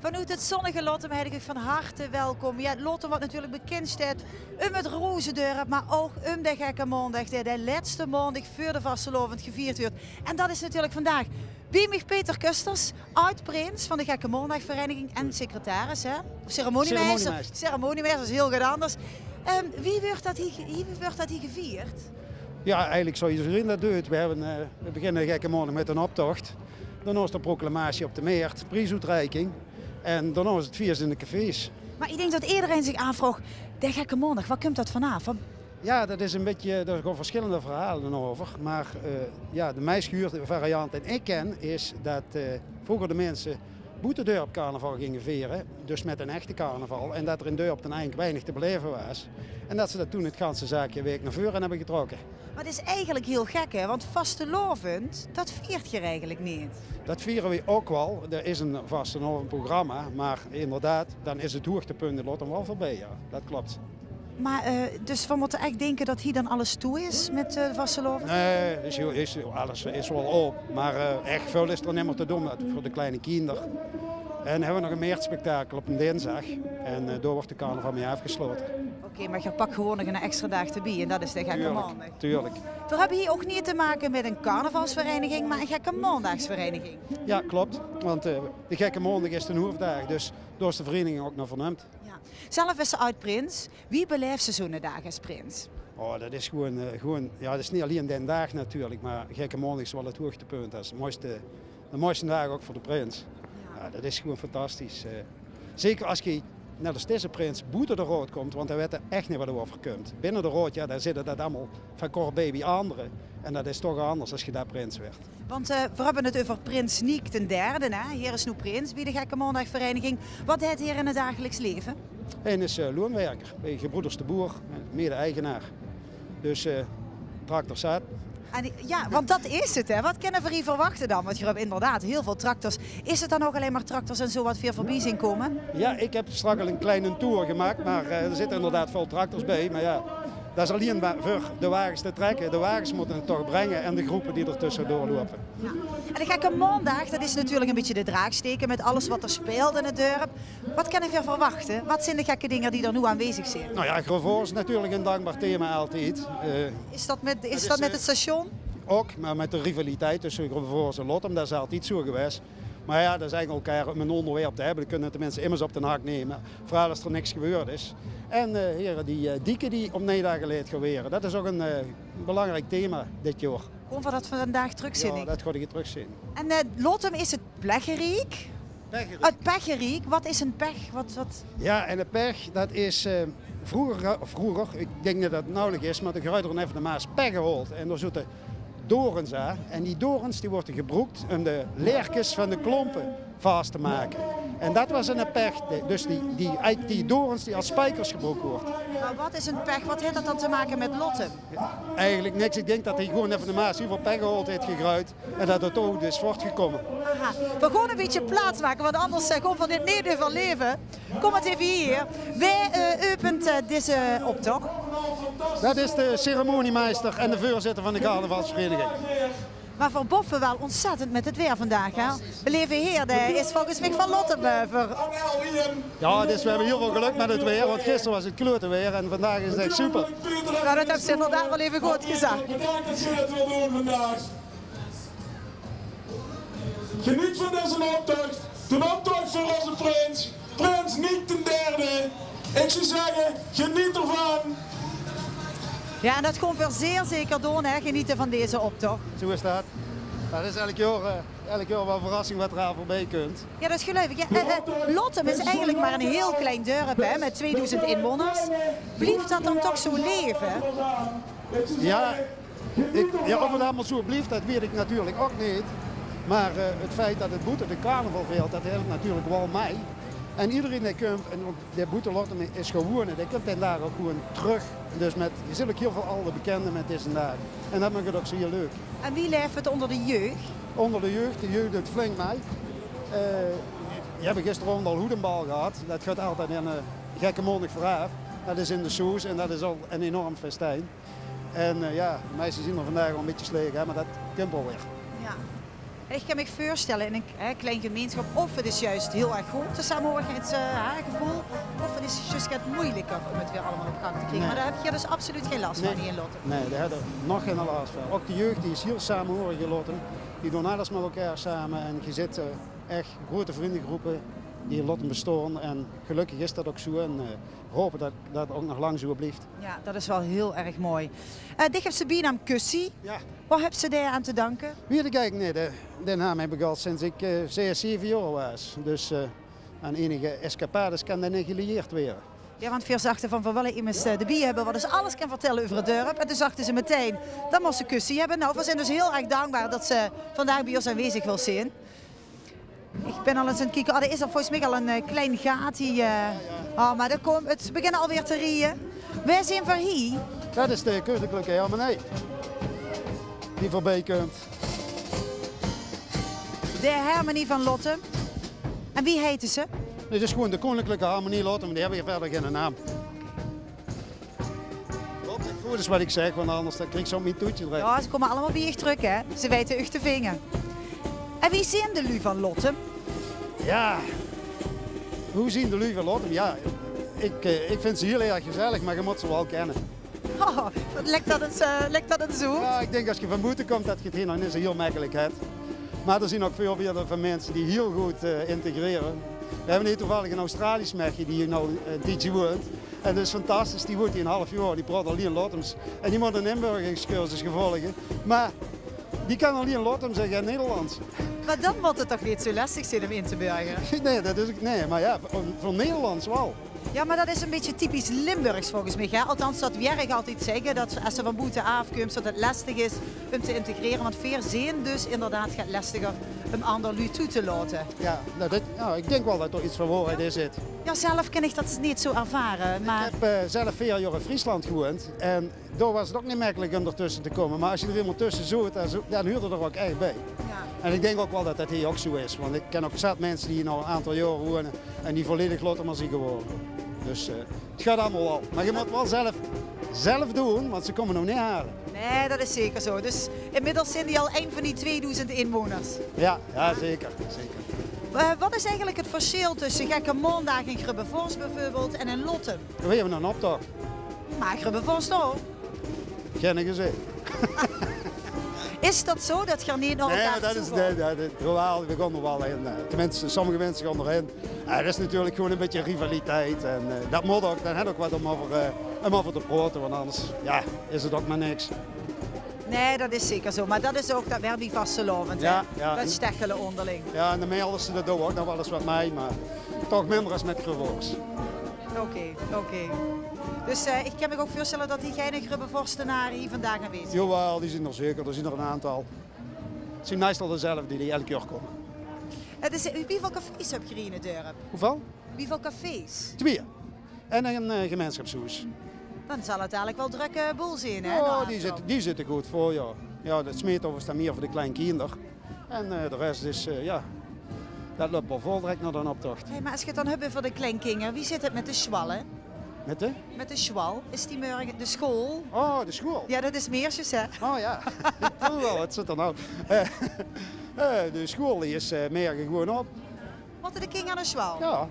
Vanuit het zonnige Lottem heet ik van harte welkom. Ja, Lottem wordt natuurlijk bekend staat het Rozendorp, maar ook de gekke maandag, de laatste maandag voor de vastelovend gevierd wordt. En dat is natuurlijk vandaag. Bij mij Peter Kusters, oud-prins van de Gekke Maandagvereniging en secretaris, hè? Of ceremoniemeester. Ceremoniemeester is heel goed anders. Wie wordt dat hier gevierd? Ja, eigenlijk zou iedereen dat doen. We beginnen Gekke Maandag met een optocht. Daarna is de proclamatie op de Meert, prijsuitreiking. En daarna is het feest in de cafés. Maar ik denk dat iedereen zich aanvraagt, de Gekke Maandag, waar komt dat vanaf? Ja, dat is een beetje, er zijn verschillende verhalen over. Maar ja, de meest gehuurde variant die ik ken is dat vroeger de mensen Boetendorp carnaval gingen vieren. Dus met een echte carnaval. En dat er in Dorp dan eigenlijk weinig te beleven was. En dat ze dat toen het ganse zaakje week naar voren hebben getrokken. Maar het is eigenlijk heel gek, hè? Want vastelovend, dat viert je eigenlijk niet. Dat vieren we ook wel. Er is een vastelovend programma. Maar inderdaad, dan is het hoogtepunt in Lottem wel voorbij. Ja. Dat klopt. Maar dus we moeten echt denken dat hier dan alles toe is met vastelovend? Nee, alles is wel op. Maar echt veel is er niet meer te doen voor de kleine kinderen. En dan hebben we nog een meertspektakel op een dinsdag. En daar wordt de carnaval mee afgesloten. Oké, maar je pakt gewoon nog een extra dag te bij en dat is de Gekke Maandag. Tuurlijk. We hebben hier ook niet te maken met een carnavalsvereniging, maar een Gekke Maandagsvereniging. Ja, klopt. Want de Gekke Maandag is de hoofddag, dus door is de vereniging ook nog vernoemd. Ja. Zelf is ze oud-prins. Wie beleeft ze zo'n dag als prins? Oh, dat is gewoon, ja, dat is niet alleen den dag natuurlijk, maar Gekke Maandag is wel het hoogtepunt. Dat is de mooiste dag ook voor de prins. Ja, dat is gewoon fantastisch. Zeker als je net als deze prins buiten de rood komt, want hij weet er echt niet wat er over komt. Binnen de rood, ja, daar zitten dat allemaal van kort baby anderen. En dat is toch anders als je daar prins werd. Want we hebben het over prins Niek ten derde, hè? Hier is nu prins bij de Gekke Maandagvereniging. Wat deed hij in het dagelijks leven? Hij is loonwerker bij Gebroeders de Boer, mede-eigenaar. Dus tractor zat. Ja, want dat is het, hè. Wat kunnen we hier verwachten dan? Want je hebt inderdaad heel veel tractors. Is het dan ook alleen maar tractors en zo wat veel voorbij zien komen? Ja, ik heb straks al een kleine tour gemaakt, maar er zitten inderdaad veel tractors bij. Maar ja, dat is alleen voor de wagens te trekken. De wagens moeten het toch brengen en de groepen die er tussendoor lopen. Ja. En de Gekke Maandag, dat is natuurlijk een beetje de draagsteken met alles wat er speelt in het dorp. Wat kunnen we verwachten? Wat zijn de gekke dingen die er nu aanwezig zijn? Nou ja, Gravois is natuurlijk een dankbaar thema altijd. Is dat met het station? Ook, maar met de rivaliteit tussen Gravois en Lottem, dat is altijd zo geweest. Maar ja, dat is eigenlijk elkaar om een onderwerp te hebben. Dan kunnen de mensen immers op de haak nemen, vooral als er niks gebeurd is. En heren, die dieken die om 9 dagen geleden gaan weren, dat is ook een belangrijk thema dit jaar. Gewoon voor dat we vandaag terug zien. Ja, dat ga je terug zien. En Lottem is het Plegeriek. Het Pecheriek, wat is een pech? Wat? Ja, en de pech, dat is vroeger, ik denk dat dat nauwelijks is, maar de Gruideren heeft de Maas pech gehaald. En daar zitten dorens aan. En die dorens die worden gebruikt om de leertjes van de klompen vast te maken. En dat was een pech. Dus die dorens die als spijkers gebruikt worden. Maar wat is een pech? Wat heeft dat dan te maken met Lottem? Eigenlijk niks. Ik denk dat hij gewoon even de Maas heel veel pech gehaald heeft gegruid. En dat het ook is voortgekomen. Aha. We gaan een beetje plaats maken, want anders gewoon van dit midden van leven. Kom het even hier. Wij opent deze optocht. Dat is de ceremoniemeester en de voorzitter van de carnavalsvereniging. Maar voor boffen wel ontzettend met het weer vandaag. Hè? We leven hier, dat is volgens mij van Lottem. Ja, dus we hebben heel veel geluk met het weer, want gisteren was het klote weer en vandaag is het echt super. Nou, dat heb ze inderdaad wel even goed gezegd. Geniet van deze optocht. De optocht voor onze prins. Prins Niek ten derde. Ik zou zeggen, geniet ervan. Ja, en dat gewoon voor zeer zeker doen, hè, genieten van deze optocht. Zo is dat. Dat is elk jaar wel een verrassing wat er aan voorbij kunt. Ja, dat is gelukkig. Ja, Lottem is eigenlijk maar een heel klein dorp, hè, met 2000 inwoners. Blijft dat dan toch zo leven? Ja, of het allemaal zo blijft, dat weet ik natuurlijk ook niet. Maar het feit dat het boete de carnaval veelt, dat helpt natuurlijk wel mij. En iedereen die komt, en ook de boete Lottem is gewoon, die komt en daar ook gewoon terug. Dus je ziet ook heel veel oude bekenden met deze dag. En dat maakt het ook zeer leuk. En wie leeft het onder de jeugd? Onder de jeugd doet flink mee. Je hebt gisteren al hoedenbal gehad. Dat gaat altijd in een Gekke Maandag vooraf. Dat is in de soes en dat is al een enorm festijn. En ja, de meisjes zien er vandaag wel een beetje slecht, hè, maar dat komt wel weer. Ja. Ik kan me voorstellen in een klein gemeenschap of het is juist heel erg goed, de samenhorigheidsgevoel, of het is juist wat moeilijker om het weer allemaal op gang te krijgen. Nee. Maar daar heb je dus absoluut geen last van hier in Lottem. Nee, daar hebben we nog geen last van. Ook de jeugd die is heel samenhorig in Lottem. Die doen alles met elkaar samen en je zit echt grote vriendengroepen die in Lottem bestaan. En gelukkig is dat ook zo en we hopen dat dat ook nog lang zo blijft. Ja, dat is wel heel erg mooi. Dit heeft Sabine aan Kussie. Ja. Wat heb ze daar aan te danken? Wie de kijk, nee, de naam heb ik al sinds ik 7 jaar was. Dus aan enige escapades kan dat niet gelieerd worden. Ja, want Veer zachten van we willen immers de bier hebben wat dus alles kan vertellen over het dorp. En toen zachten ze meteen, dat moest ze Kussie hebben. Nou, we zijn dus heel erg dankbaar dat ze vandaag bij ons aanwezig wil zijn. Ik ben al eens aan het kijken, er is al volgens mij al een klein gat hier. Oh, maar het begint alweer te rieën. Wij zijn van hier. Dat is de koninklijke harmonie die voorbij komt. De harmonie van Lottem. En wie heette ze? Dit is gewoon de koninklijke harmonie Lottem, maar die hebben hier verder geen naam. Goed is wat ik zeg, want anders dan krijg ik zo'n toetje erin. Ja, ze komen allemaal bij je terug, hè. Ze weten echt te vingen. En wie zijn de lui van Lottem? Ja, hoe zien de lui van Lottem? Ja, ik vind ze heel erg gezellig, maar je moet ze wel kennen. Oh, lekt dat het zo? Ja, ik denk als je van buiten komt dat je het hier nog niet zo heel makkelijk hebt. Maar er zijn ook veel meer van mensen die heel goed integreren. We hebben hier toevallig een Australisch meisje die hier nou DJ woont. En dat is fantastisch, die woont hier een half jaar, die praat alleen Lottems. En die moet een inburgeringscursus volgen. Maar die kan alleen Lottem zeggen in Nederlands. Maar dan wordt het toch niet zo lastig zijn om in te burgeren? Nee, maar ja, voor Nederlands wel. Ja, maar dat is een beetje typisch Limburgs volgens mij. Hè? Althans, dat Wjerg altijd zeggen, dat als ze van buiten afkomt, dat het lastig is om te integreren. Want veer zijn dus inderdaad gaat lastiger om ander lui toe te laten. Ja, nou, ik denk wel dat er iets van waarheid in zit. Ja, zelf kan ik dat niet zo ervaren. Maar... Ik heb zelf 4 jaar in Friesland gewoond en daar was het ook niet makkelijk om ertussen te komen. Maar als je er helemaal tussen zoet, dan huurde er ook echt bij. Ja. En ik denk ook wel dat dat hier ook zo is. Want ik ken ook zat mensen die hier nou een aantal jaar wonen en die volledig Lottemer zijn geworden. Dus het gaat allemaal wel. Maar je moet wel zelf doen, want ze komen nog niet halen. Nee, dat is zeker zo. Dus inmiddels zijn die al een van die 2000 inwoners. Ja, zeker. Wat is eigenlijk het verschil tussen Gekke Maandag in Grubbevorst bijvoorbeeld en in Lottem? We hebben een optocht. Maar Grubbevorst ook. Geen gezien. Is dat zo dat je er niet naar elkaar Nee, dat is we gaan er wel in. Tenminste, sommige mensen gaan erin. Er is natuurlijk gewoon een beetje rivaliteit. En dat moet ook. Dan heb je ook wat om over te praten, want anders is het ook maar niks. Nee, dat is zeker zo. Maar dat is ook dat weer die vastelovend. Ja. Dat stekkelen onderling. Ja, en de meelders dat doen ook nog wel eens wat mij, maar toch minder als met Grubbevorst. Oké. Dus ik kan me ook voorstellen dat die geinige Grubbevorstenaren hier vandaag aanwezig zijn. Jawel, die zijn er zeker. Er zijn er een aantal. Het zijn meestal dezelfde die elk jaar komen. Hoeveel cafés heb je hier in het dorp? Hoeveel? Hoeveel cafés? 2. En een gemeenschapshuis. Dan zal het eigenlijk wel drukke boel zijn, hè? Ja, die zitten goed voor, ja. Ja, de smeetover staan meer voor de kleine kinderen. En de rest is, dat loopt wel vol direct naar de optocht. Hey, maar als je het dan hebt voor de kleinkinderen, wie zit het met de schwal, hè? Met de? Met de schwal. Is die morgen de school? Oh, de school. Ja, dat is Meersjes, hè? Oh ja, ik voel wel, wat zit er nou? De school die is merken gewoon op. Moeten de kinderen naar de schwal? Ja,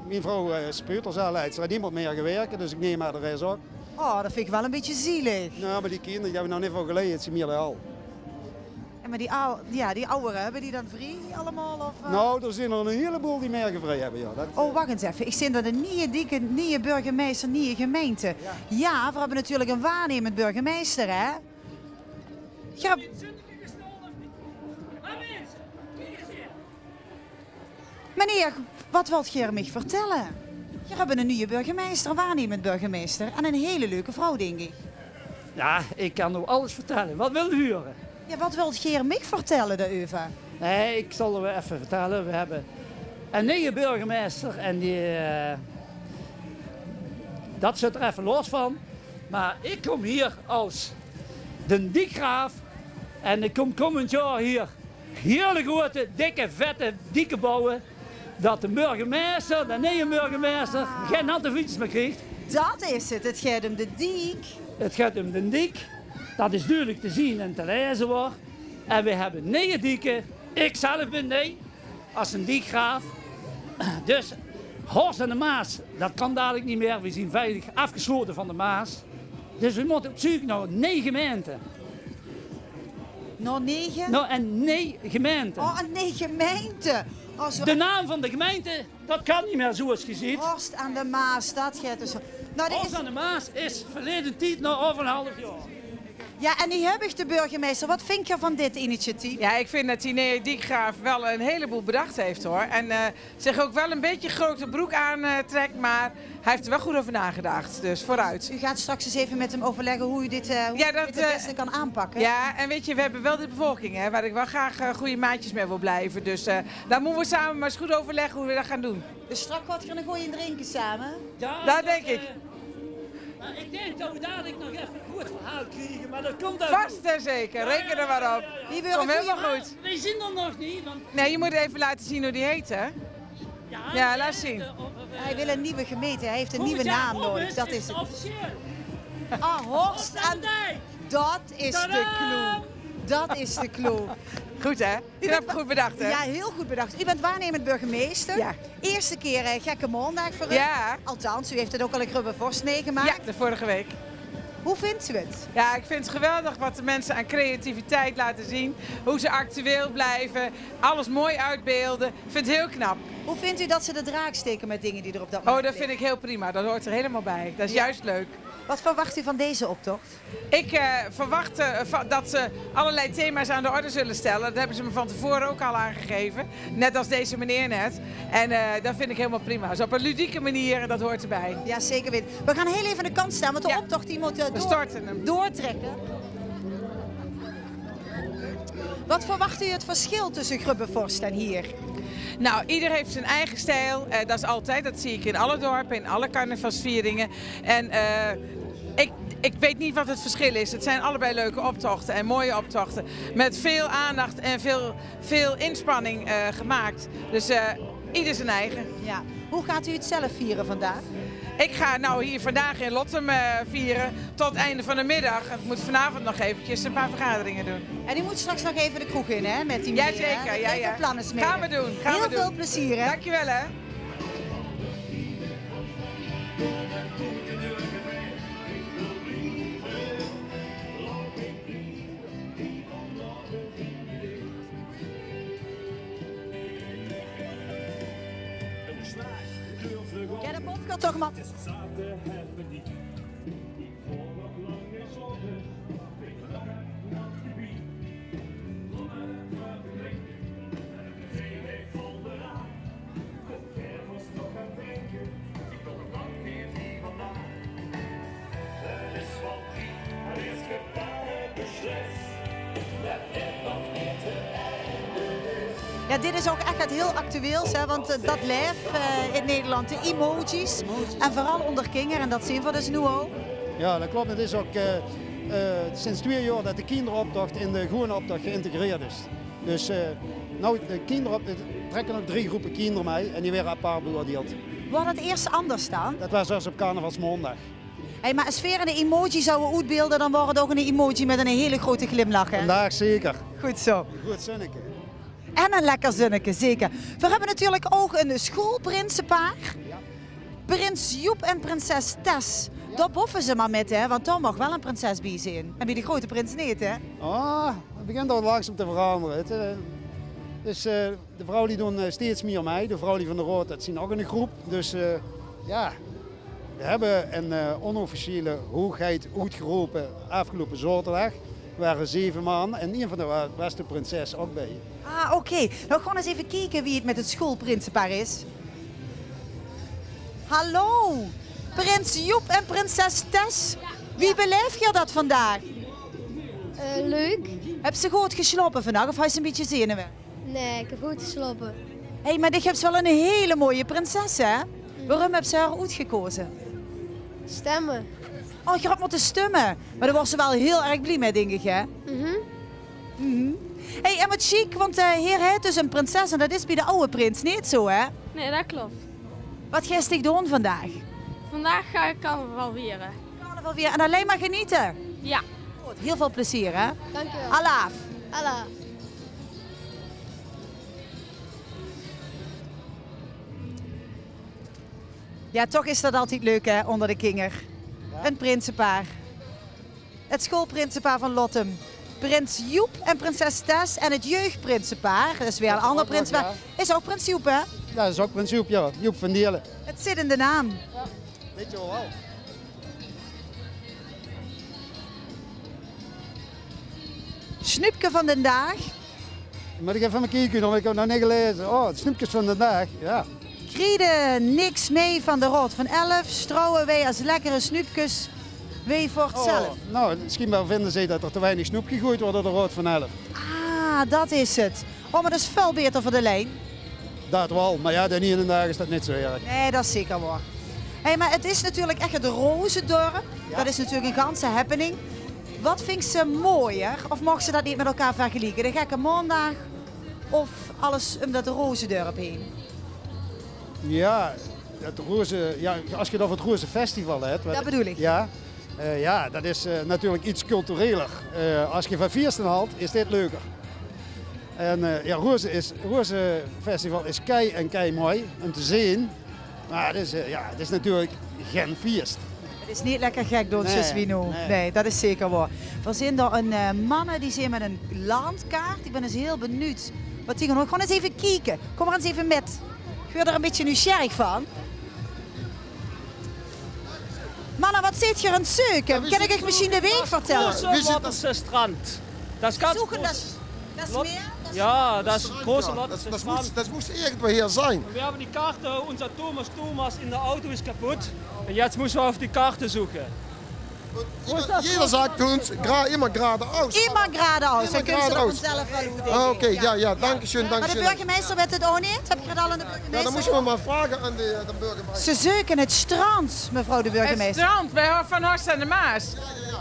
mijn vrouw speurt als aanleidster, die moet meer werken, dus ik neem haar de rest ook. Oh, dat vind ik wel een beetje zielig. Nou, maar die kinderen die hebben nog niet van geleden, het zijn meer al. En maar die ouderen, hebben die dan vrij allemaal? Of, Nou, er zijn er een heleboel die meer vrij hebben, ja. Oh, wacht eens even. Ik zie dat een nieuwe burgemeester, nieuwe gemeente. Ja, we hebben natuurlijk een waarnemend burgemeester, hè? Meneer, wat wilt je mij vertellen? Je hebt een nieuwe burgemeester, een waarnemend burgemeester. En een hele leuke vrouw, denk ik. Ja, ik kan nu alles vertellen. Wat wil u horen? Ja, wat wilt je mij vertellen daarover? Nee, ik zal er even vertellen. We hebben een nieuwe burgemeester en dat zit er even los van. Maar ik kom hier als de dikgraaf en ik kom komend jaar hier hele grote, dikke, vette, dikke bouwen. Dat de burgemeester, de nieuwe burgemeester, geen natte fiets meer krijgt. Dat is het. Het gaat om de diek. Het gaat om de dik. Dat is duidelijk te zien en te lezen wordt. En we hebben 9 dieken Ik zelf ben nee, als een dikgraaf. Dus Horst en de Maas, dat kan dadelijk niet meer. We zijn veilig afgesloten van de Maas. Dus we moeten op zoek naar 9 gemeenten. Nog 9? Nou, en 9 gemeenten. Oh, een gemeente. Oh, zo... De naam van de gemeente, dat kan niet meer zoals je ziet. Horst aan de Maas, dat gaat dus. Nou, Horst aan de Maas is verleden tijd nog over een half jaar. Ja, en die heb ik de burgemeester. Wat vind je van dit initiatief? Ja, ik vind dat die Nea Dieckgraaf wel een heleboel bedacht heeft hoor. En zich ook wel een beetje grote broek aantrekt, maar hij heeft er wel goed over nagedacht. Dus vooruit. U gaat straks eens even met hem overleggen hoe u dit, dit het beste kan aanpakken. Ja, en weet je, we hebben wel de bevolking hè, waar ik wel graag goede maatjes mee wil blijven. Dus daar moeten we samen maar eens goed overleggen hoe we dat gaan doen. Dus straks wordt er een goeie drinken samen? Ja, Dat denk ik. Maar ik denk dat we dadelijk nog even een goed verhaal krijgen, maar dat komt ook Vast en zeker, reken er maar op. Die wil Komt een helemaal goeie goed. We zien er nog niet, want... Nee, je moet even laten zien hoe die heet hè. Ja, laat zien. Hij wil een nieuwe gemeente, hij heeft een nieuwe naam nodig. Dat is het. officieel. Ah, Horst aan Dijk. Dat is de clue. Dat is de clue. Goed hè? Die heb ik goed bedacht hè? Ja, heel goed bedacht. U bent waarnemend burgemeester. Ja. Eerste keer gekke maandag voor u. Ja. Althans, u heeft het ook al in Grubbevorst meegemaakt. Ja, de vorige week. Hoe vindt u het? Ja, ik vind het geweldig wat de mensen aan creativiteit laten zien. Hoe ze actueel blijven, alles mooi uitbeelden. Ik vind het heel knap. Hoe vindt u dat ze de draak steken met dingen die er op dat Oh, moment dat vind ik heel prima. Dat hoort er helemaal bij. Dat is juist leuk. Wat verwacht u van deze optocht? Ik verwacht dat ze allerlei thema's aan de orde zullen stellen. Dat hebben ze me van tevoren ook al aangegeven. Net als deze meneer net. En dat vind ik helemaal prima. Dus op een ludieke manier, dat hoort erbij. Ja, zeker weten. We gaan heel even aan de kant staan, want de Ja. optocht die moet We starten hem. doortrekken. Wat verwacht u het verschil tussen Grubbevorst en hier? Nou, ieder heeft zijn eigen stijl. Dat is altijd. Dat zie ik in alle dorpen, in alle carnavalsvieringen. En ik weet niet wat het verschil is. Het zijn allebei leuke optochten en mooie optochten. Met veel aandacht en veel inspanning gemaakt. Dus ieder zijn eigen. Ja. Hoe gaat u het zelf vieren vandaag? Ik ga nou hier vandaag in Lottem vieren tot het einde van de middag. Ik moet vanavond nog eventjes een paar vergaderingen doen. En u moet straks nog even de kroeg in, hè? Met die meneer, hè? Jazeker, ja, Even ja. plannen smeden. Gaan we doen. Heel veel plezier, hè? Dankjewel, hè. Ja, de popkant toch, man. Ja, dit is ook echt heel actueel, hè, want dat leeft in Nederland, de emojis. En vooral onder kinderen, en dat zien we dus nu ook. Ja, dat klopt. Het is ook sinds 2 jaar dat de kinderoptocht in de gewone optocht geïntegreerd is. Dus nou, de kinderoptocht trekken ook 3 groepen kinderen mee en die werden apart beoordeeld. Wordt het eerst anders dan? Dat was zelfs op carnavalsmaandag. Hey, maar als Sfeer en de emoji zouden uitbeelden, dan wordt het ook een emoji met een hele grote glimlach. Hè? Vandaag zeker. Goed zo. Goed zinnetje. En een lekker zinnetje, zeker. We hebben natuurlijk ook een schoolprinsenpaar. Prins Joep en prinses Tess. Daar boffen ze maar met, hè, want daar mag wel een prinses bij zijn. En bij de grote prins niet, hè? Ah, het begint al langzaam te veranderen. Dus de vrouwen die doen steeds meer mee. De vrouwen die van de Rood, dat zien ook in de groep. Dus ja, we hebben een onofficiële hoogheid uitgeroepen afgelopen zaterdag. Er waren 7 man en een van de was de prinses ook bij. Ah, oké. Nou, gewoon eens even kijken wie het met het schoolprinsenpaar is. Hallo, prins Joep en prinses Tess. Wie beleef je dat vandaag? Leuk. Heb ze goed geslapen vandaag of hij is een beetje zenuwen? Nee, ik heb goed geslapen. Hé, maar dit hebt wel een hele mooie prinses, hè? Waarom heb ze haar uitgekozen? Stemmen. Oh, je had moeten stemmen. Maar daar was ze wel heel erg blij mee, denk ik, hè? Hé, en wat chic, want hier heeft dus een prinses en dat is bij de oude prins niet zo, hè? Nee, dat klopt. Wat ga je doen vandaag? Vandaag ga ik carnaval vieren. Carnaval weer en alleen maar genieten. Ja. Goed, heel veel plezier, hè? Dankjewel. Alaaf. Allah. Ja, toch is dat altijd leuk hè, onder de kinger. Een prinsenpaar. Het schoolprinsenpaar van Lottem. Prins Joep en prinses Tess en het jeugdprinsenpaar. Dat is weer een ander prinsenpaar. Is ook prins Joep hè? Ja, dat is ook prins Joep, ja. Joep van Dierle. Het zit in de naam. Weet je wel. Snoepje van de dag. Moet ik even kijken, want ik heb nog niet gelezen. Oh, het snoepjes van de dag, ja. Krieden niks mee van de Rood van 11. Strouwen wij als lekkere snoepjes wij voor het zelf. Nou, misschien wel vinden ze dat er te weinig snoep gegooid wordt door de Rood van 11. Ah, dat is het. Oh, maar dat is veel beter voor de lijn. Dat wel, maar ja, de ene dag is dat niet zo erg. Nee, dat is zeker waar. Hey, maar het is natuurlijk echt het Rozendorp. Dat is natuurlijk een ganse happening. Wat vindt ze mooier? Of mogen ze dat niet met elkaar vergelijken? De gekke maandag of alles om dat Rozendorp heen? Ja, als je het over het Roze Festival hebt. Dat bedoel ik. Ja, ja dat is natuurlijk iets cultureler. Als je van Viersten haalt, is dit leuker. En ja, Roze Festival is kei mooi om te zien. Maar het is natuurlijk geen feest. Het is niet lekker gek door het Wino. Nee. Nee, dat is zeker waar. Er zijn er een mannen die zijn met een landkaart. Ik ben eens heel benieuwd wat die gaan doen. Gewoon eens even kijken. Kom maar eens even met. Ik word er een beetje nieuwsgierig van. Mannen, wat zit je aan het zoeken? Kan ik euch misschien de weg vertellen? Große Lotterse Strand. Das ganz Zoeken groß. dat Meer? Ja, das große Lotterse Strand. Das muss irgendwo hier sein. Wir haben die Karte, unser Thomas in der Auto ist kaputt. Und jetzt müssen wir auf die Karte suchen. Jeder sagt uns immer geradeaus. Immer geradeaus. Dan kunnen ze geradeaus. op zelf wel hoe denken. Okay, ja, danke schön, danke Maar de schön. burgemeester weet het ook niet? Heb je het al aan de Ja, dan burgemeester? moeten we maar vragen aan de burgemeester. Ze zoeken het strand, mevrouw de Het burgemeester. strand bij Van Horst aan de Maas.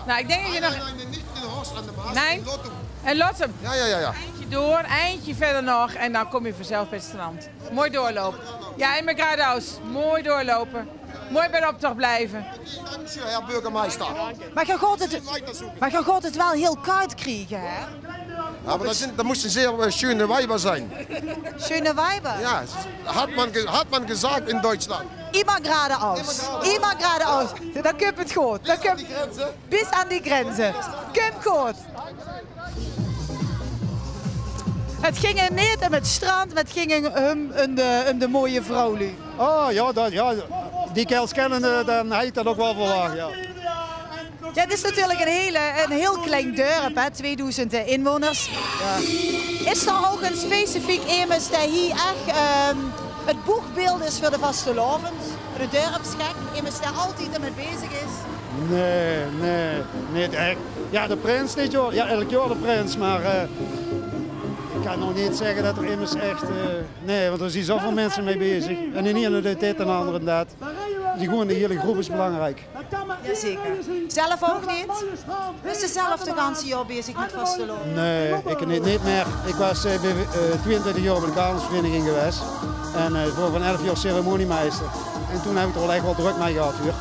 Nou, ik denk dat je nog... Nee, niet in Horst aan de Maas. Nee? in Lottum. En Lottem. Ja. Eindje door, eindje verder nog en dan kom je vanzelf bij het strand. Mooi doorlopen. Ja, in mijn geradeaus. Mooi doorlopen. Mooi bij de optocht blijven. Dank schön, Herr Bürgermeister. Maar je gaat het wel heel koud krijgen, hè? Aber das müssen sehr schöne Weiber sein. Schöne Weiber. Ja, hat man gesagt in Deutschland. Immer geradeaus. Immer geradeaus. Dan komt het goed. Bis aan die grenzen. Komt goed. Het ging er niet om het strand, maar het ging om de mooie vrouw. Oh ja, die kerels kennen, dan heet dat ook wel verwacht. Ja. Ja, het is natuurlijk een heel klein dorp, hè, 2000 inwoners. Ja. Is er ook een specifiek iemand die hier echt het boegbeeld is voor de vastelovend? Voor de dorpsgek? Iemand die altijd ermee bezig is? Nee, niet echt. Ja, de prins niet joh. Ja, elk jaar de prins, maar ik kan nog niet zeggen dat er immers echt... nee, want er zijn zoveel mensen mee bezig. En de ene doet dit en de andere dat. Die gewoon de hele groep is belangrijk. Jazeker. Zelf ook niet? Dus ze zelf de ganse jaar bezig met vastelovend? Nee, ik niet meer. Ik was 22 jaar bij de Kamersvereniging geweest. En voor van 11 jaar ceremoniemeester. En toen heb ik er wel echt wel druk mee gehad hier.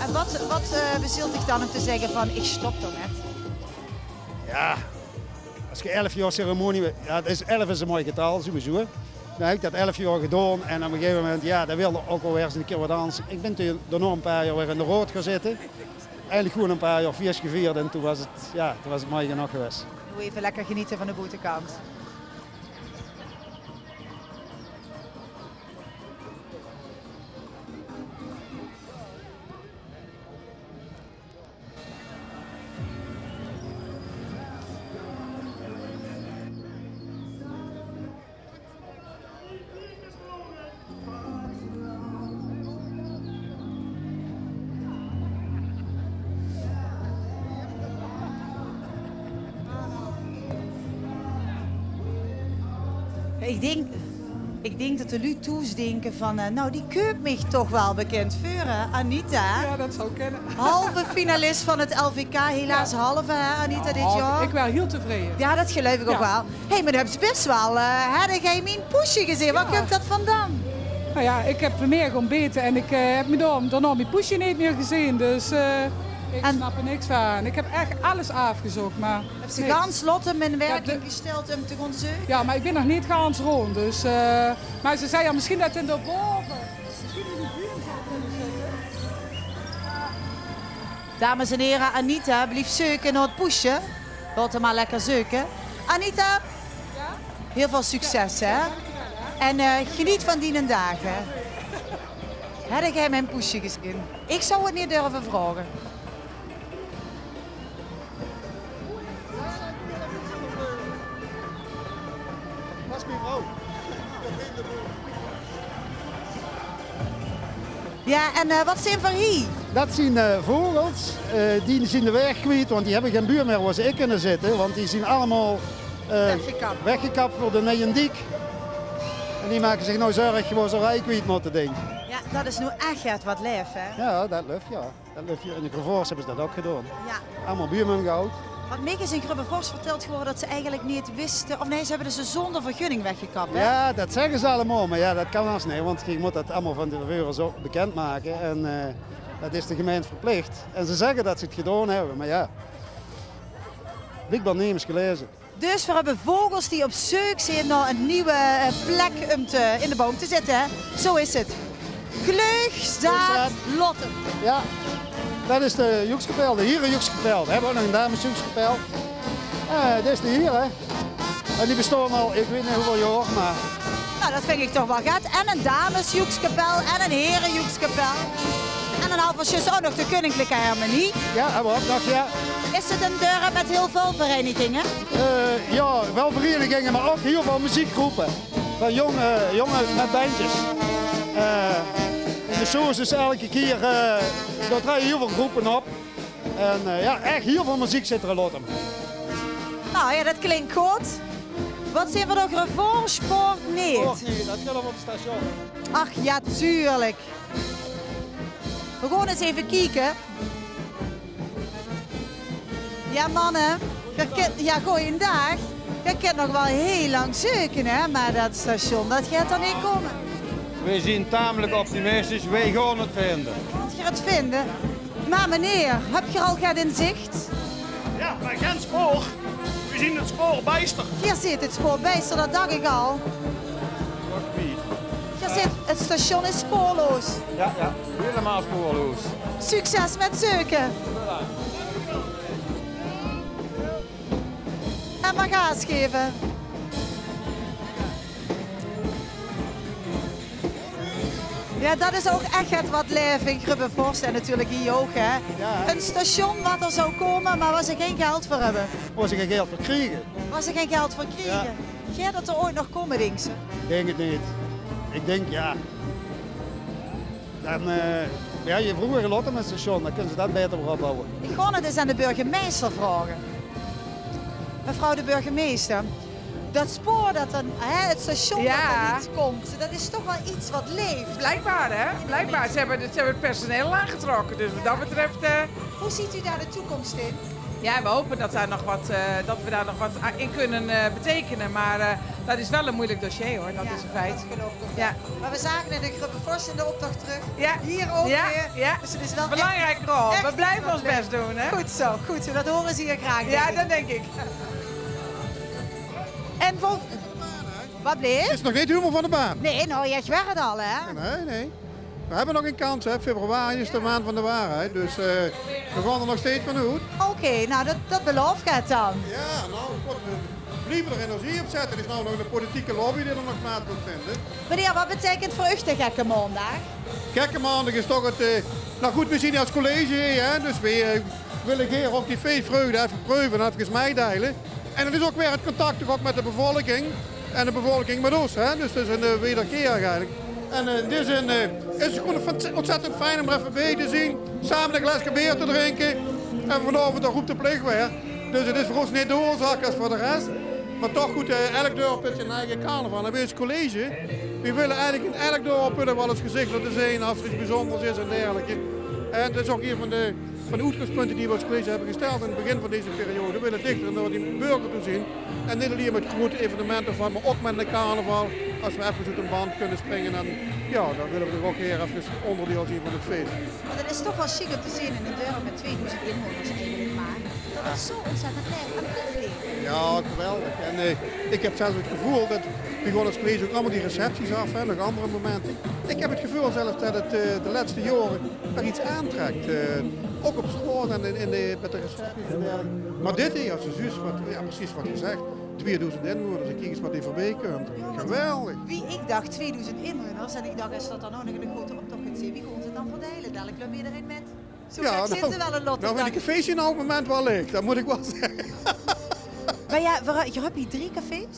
En wat bezielt ik dan om te zeggen van ik stop ermee? Ja, als je 11 jaar ceremonie... Ja, 11 is een mooi getal, sowieso. Dan heb ik dat 11 jaar gedaan en op een gegeven moment, ja, dat wilde ook wel weer eens een keer wat anders. Ik ben toen daarna een paar jaar weer in de rood gaan zitten. Eigenlijk gewoon een paar jaar feest gevierd en toen was het mooi genoeg geweest. Doe even lekker genieten van de buitenkant. Ik denk dat de Lutoes denken van, nou die keupt mij toch wel bekend voor, Anita. Ja, dat zou kennen. Halve finalist van het LVK, helaas halve hè, Anita dit jaar. Ik ben heel tevreden. Ja, dat geloof ik ook wel. Hé, maar dat heb je best wel, heb jij mijn poesje gezien? Waar komt dat vandaan? Nou ja, ik heb meer ontbeten en ik heb me daarna mijn poesje niet meer gezien, dus ik snap er niks van. Ik heb echt alles afgezocht, maar... Heb ze gans Lottem in werking gesteld om te gaan zoeken? Ja, maar ik ben nog niet gans rond, dus... maar ze zei ja, misschien dat in de boven... Misschien in de buurt Dames en heren, Anita blijft zoeken naar het poesje. Laat hem maar lekker zoeken. Anita, heel veel succes hè. En geniet van die dagen. Heb jij mijn poesje gezien? Ik zou het niet durven vragen. Dat is mijn vrouw. Ja, en wat zijn voor hier? Dat zijn vogels, die zijn de weg kwijt, want die hebben geen buur meer waar ze in kunnen zitten. Want die zijn allemaal weggekapt voor de Nijendiek. En die maken zich nou zorgen waar ze rijk kwijt moeten ding. Ja, dat is nu echt wat leef, hè? Ja, dat lukt ja. Dat lukt je. In de Grevors hebben ze dat ook gedaan. Ja. Allemaal buurman gehouden. Want Mick is in Grubbenvors verteld geworden dat ze eigenlijk niet wisten. Of nee, ze hebben ze zonder vergunning weggekapt. Hè? Ja, dat zeggen ze allemaal, maar ja, dat kan als niet. Want je moet dat allemaal van de tevoren zo bekendmaken. En dat is de gemeente verplicht. En ze zeggen dat ze het gedaan hebben, maar ja. Blijkbaar niet eens gelezen. Dus we hebben vogels die op zoek zijn naar een nieuwe plek om in de boom te zitten. Hè? Zo is het. Gleug staat Lotte. Ja, dat is de joekskapel, de hierenjoekskapel. We hebben ook nog een damesjoekskapel. Dit is de hieren. En die bestaan al, ik weet niet hoeveel jaar, maar... Nou, dat vind ik toch wel gat. En een damesjoekskapel en een herenjoekskapel. En dan halve zus ook nog de koninklijke harmonie. Ja, hebben we ook nog, ja. Is het een deur met heel veel verenigingen? Ja, wel verenigingen, maar ook heel veel muziekgroepen. Van jongen met bandjes. In de shows is elke keer, daar draaien heel veel groepen op. En ja, echt heel veel muziek zit er in Lottem. Nou ja, dat klinkt goed. Wat zijn we nog? Grevors, Sport, niet? Sport niet, dat kan op het station. Ach ja, tuurlijk. We gaan eens even kijken. Ja mannen, ja goeiedag. Je kunt nog wel heel lang zoeken hè, maar dat station, dat gaat er niet komen. Wij zijn tamelijk optimistisch, wij gaan het vinden. Gaat je het vinden? Maar meneer, heb je al gaat in zicht? Ja, maar geen spoor. We zien het spoor bijster. Hier zit het spoor bijster, dat dacht ik al. Hier zit, het station is spoorloos. Ja, helemaal spoorloos. Succes met zoeken. En maar gas geven. Ja, dat is ook echt wat leef in Grubbenvors en natuurlijk hier ook. Hè. Ja. Een station wat er zou komen, maar waar ze geen geld voor hebben. Waar ze geen geld voor krijgen. Waar ze geen geld voor krijgen. Ja. Gaat dat er ooit nog komen, denk ze? Ik denk het niet. Ik denk ja. Dan, ja, je vroeger gelotten met het station, dan kunnen ze dat beter voor opbouwen. Ik ga het eens aan de burgemeester vragen. Mevrouw de burgemeester, dat spoor dat dan, het station dat er niet komt, dat is toch wel iets wat leeft. Blijkbaar hè, blijkbaar. Ze hebben het personeel aangetrokken, dus wat dat betreft... Hoe ziet u daar de toekomst in? Ja, we hopen dat we daar nog wat in kunnen betekenen, maar dat is wel een moeilijk dossier hoor, dat is een feit. Dat geloof ik ook. Ja. Maar we zagen in de Grubbenvors in de optocht terug, ja. Hier ook weer. Ja. Dus het is wel belangrijk rol, we blijven ons best doen. Hè? Goed zo, dat horen ze hier graag. Ja, dat denk ik. En wat bleef? Het is nog niet helemaal van de baan. Nee, nou je werd al hè? Nee. We hebben nog een kans, hè. Februari is de maand van de waarheid, dus we gaan er nog steeds van uit. Oké, nou dat beloof ik het dan. Ja, nou, we blijven er energie op zetten. Er is nou nog een politieke lobby die er nog plaats moet vinden. Meneer, wat betekent voor u de gekke maandag? Gekke maandag is toch het, nou goed, we zien als college, hè, dus we willen hier ook die feestvreugde even proeven en even meedelen. En het is ook weer het contact ook met de bevolking en de bevolking met ons, hè, dus het is een wederkerig eigenlijk. En in die zin is het gewoon ontzettend fijn om er even bij te zien, samen een glasje bier te drinken en vanavond een roep de plicht weer. Dus het is voor ons niet de oorzaak als voor de rest. Maar toch goed, elk dorp heeft zijn eigen carnaval. En wij als college, we willen eigenlijk in elk dorp wel eens gezicht laten zijn als er iets bijzonders is en dergelijke. En dat is ook een van de uitgangspunten die we als college hebben gesteld in het begin van deze periode. We willen dichter naar die burger toe zien. En niet alleen met grote evenementen van, maar ook met een carnaval. Als we even uit een band kunnen springen, dan, ja, dan willen we er ook weer even onderdeel zien van het feest. Maar dat is toch wel chic om te zien in een dorp met 2000 inwoners eigenlijk maar. Dat is zo ontzettend leuk en lief. Ja, geweldig. En ik heb zelfs het gevoel dat we gewoon als college ook allemaal die recepties af en nog andere momenten. Ik heb het gevoel zelfs dat het de laatste jaren er iets aantrekt. Ook op sport en met de recepties en dergelijke. Maar dit jaar, precies wat je zegt. 2000 inwoners, ik kijk eens wat die voorbij komt. Geweldig. Wie ik dacht 2000 inwoners en ik dacht als dat dan ook nog in een grote optocht gaat zien, wie komt het dan verdelen? Dadelijk loop je erin met. Zo gek zitten ze wel een lot. Nou vind ik een feestje nou op het moment wel leuk, dat moet ik wel zeggen. Maar ja, je hebt hier 3 cafés?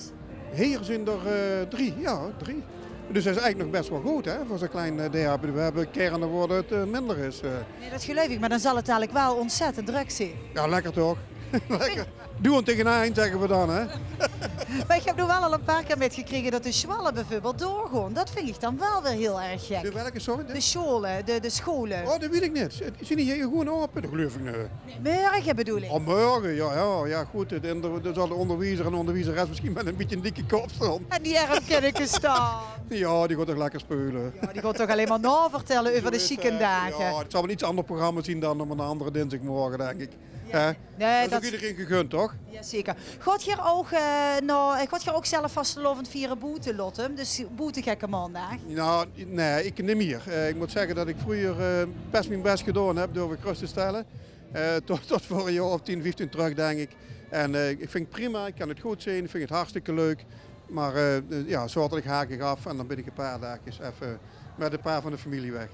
Hier zijn er 3, ja 3. Dus dat is eigenlijk nog best wel goed hè, voor zo'n klein dorp. We hebben kernen waar het minder is. Nee, dat geloof ik, maar dan zal het dadelijk wel ontzettend druk zijn. Ja, lekker toch? Lekker. Doe het tegen een eind, zeggen we dan hè. Maar ik heb nu wel al een paar keer metgekregen dat de schwallen bijvoorbeeld doorgaan. Dat vind ik dan wel weer heel erg gek. De welke, sorry? De scholen, de scholen. Oh, dat weet ik niet. Zien die hier gewoon open? Dat geloof ik niet. Nee, morgen bedoel ik. Oh, morgen, ja goed. Dan zal de onderwijzer en onderwijzeres misschien met een beetje een dikke kop staan. En die erg ken ik staan. Ja, die gaat toch lekker spelen. Ja, die gaat toch alleen maar navertellen over de chique dagen. Ja, het zal wel iets ander programma zien dan op een andere dinsdagmorgen, denk ik. Ja. Nee, dat is ook iedereen gegund, toch? Ja, zeker. Gaat je ook zelf vastelovend vieren boete, Lotte? Dus boetegekke maandag? Nou, nee, ik niet meer. Ik moet zeggen dat ik vroeger best mijn best gedaan heb door weer rust te stellen. Tot voor een jaar of 10, 15 terug, denk ik. En ik vind het prima, ik kan het goed zien, ik vind het hartstikke leuk. Maar zorgelijk haak ik af en dan ben ik een paar dagjes even met een paar van de familie weg.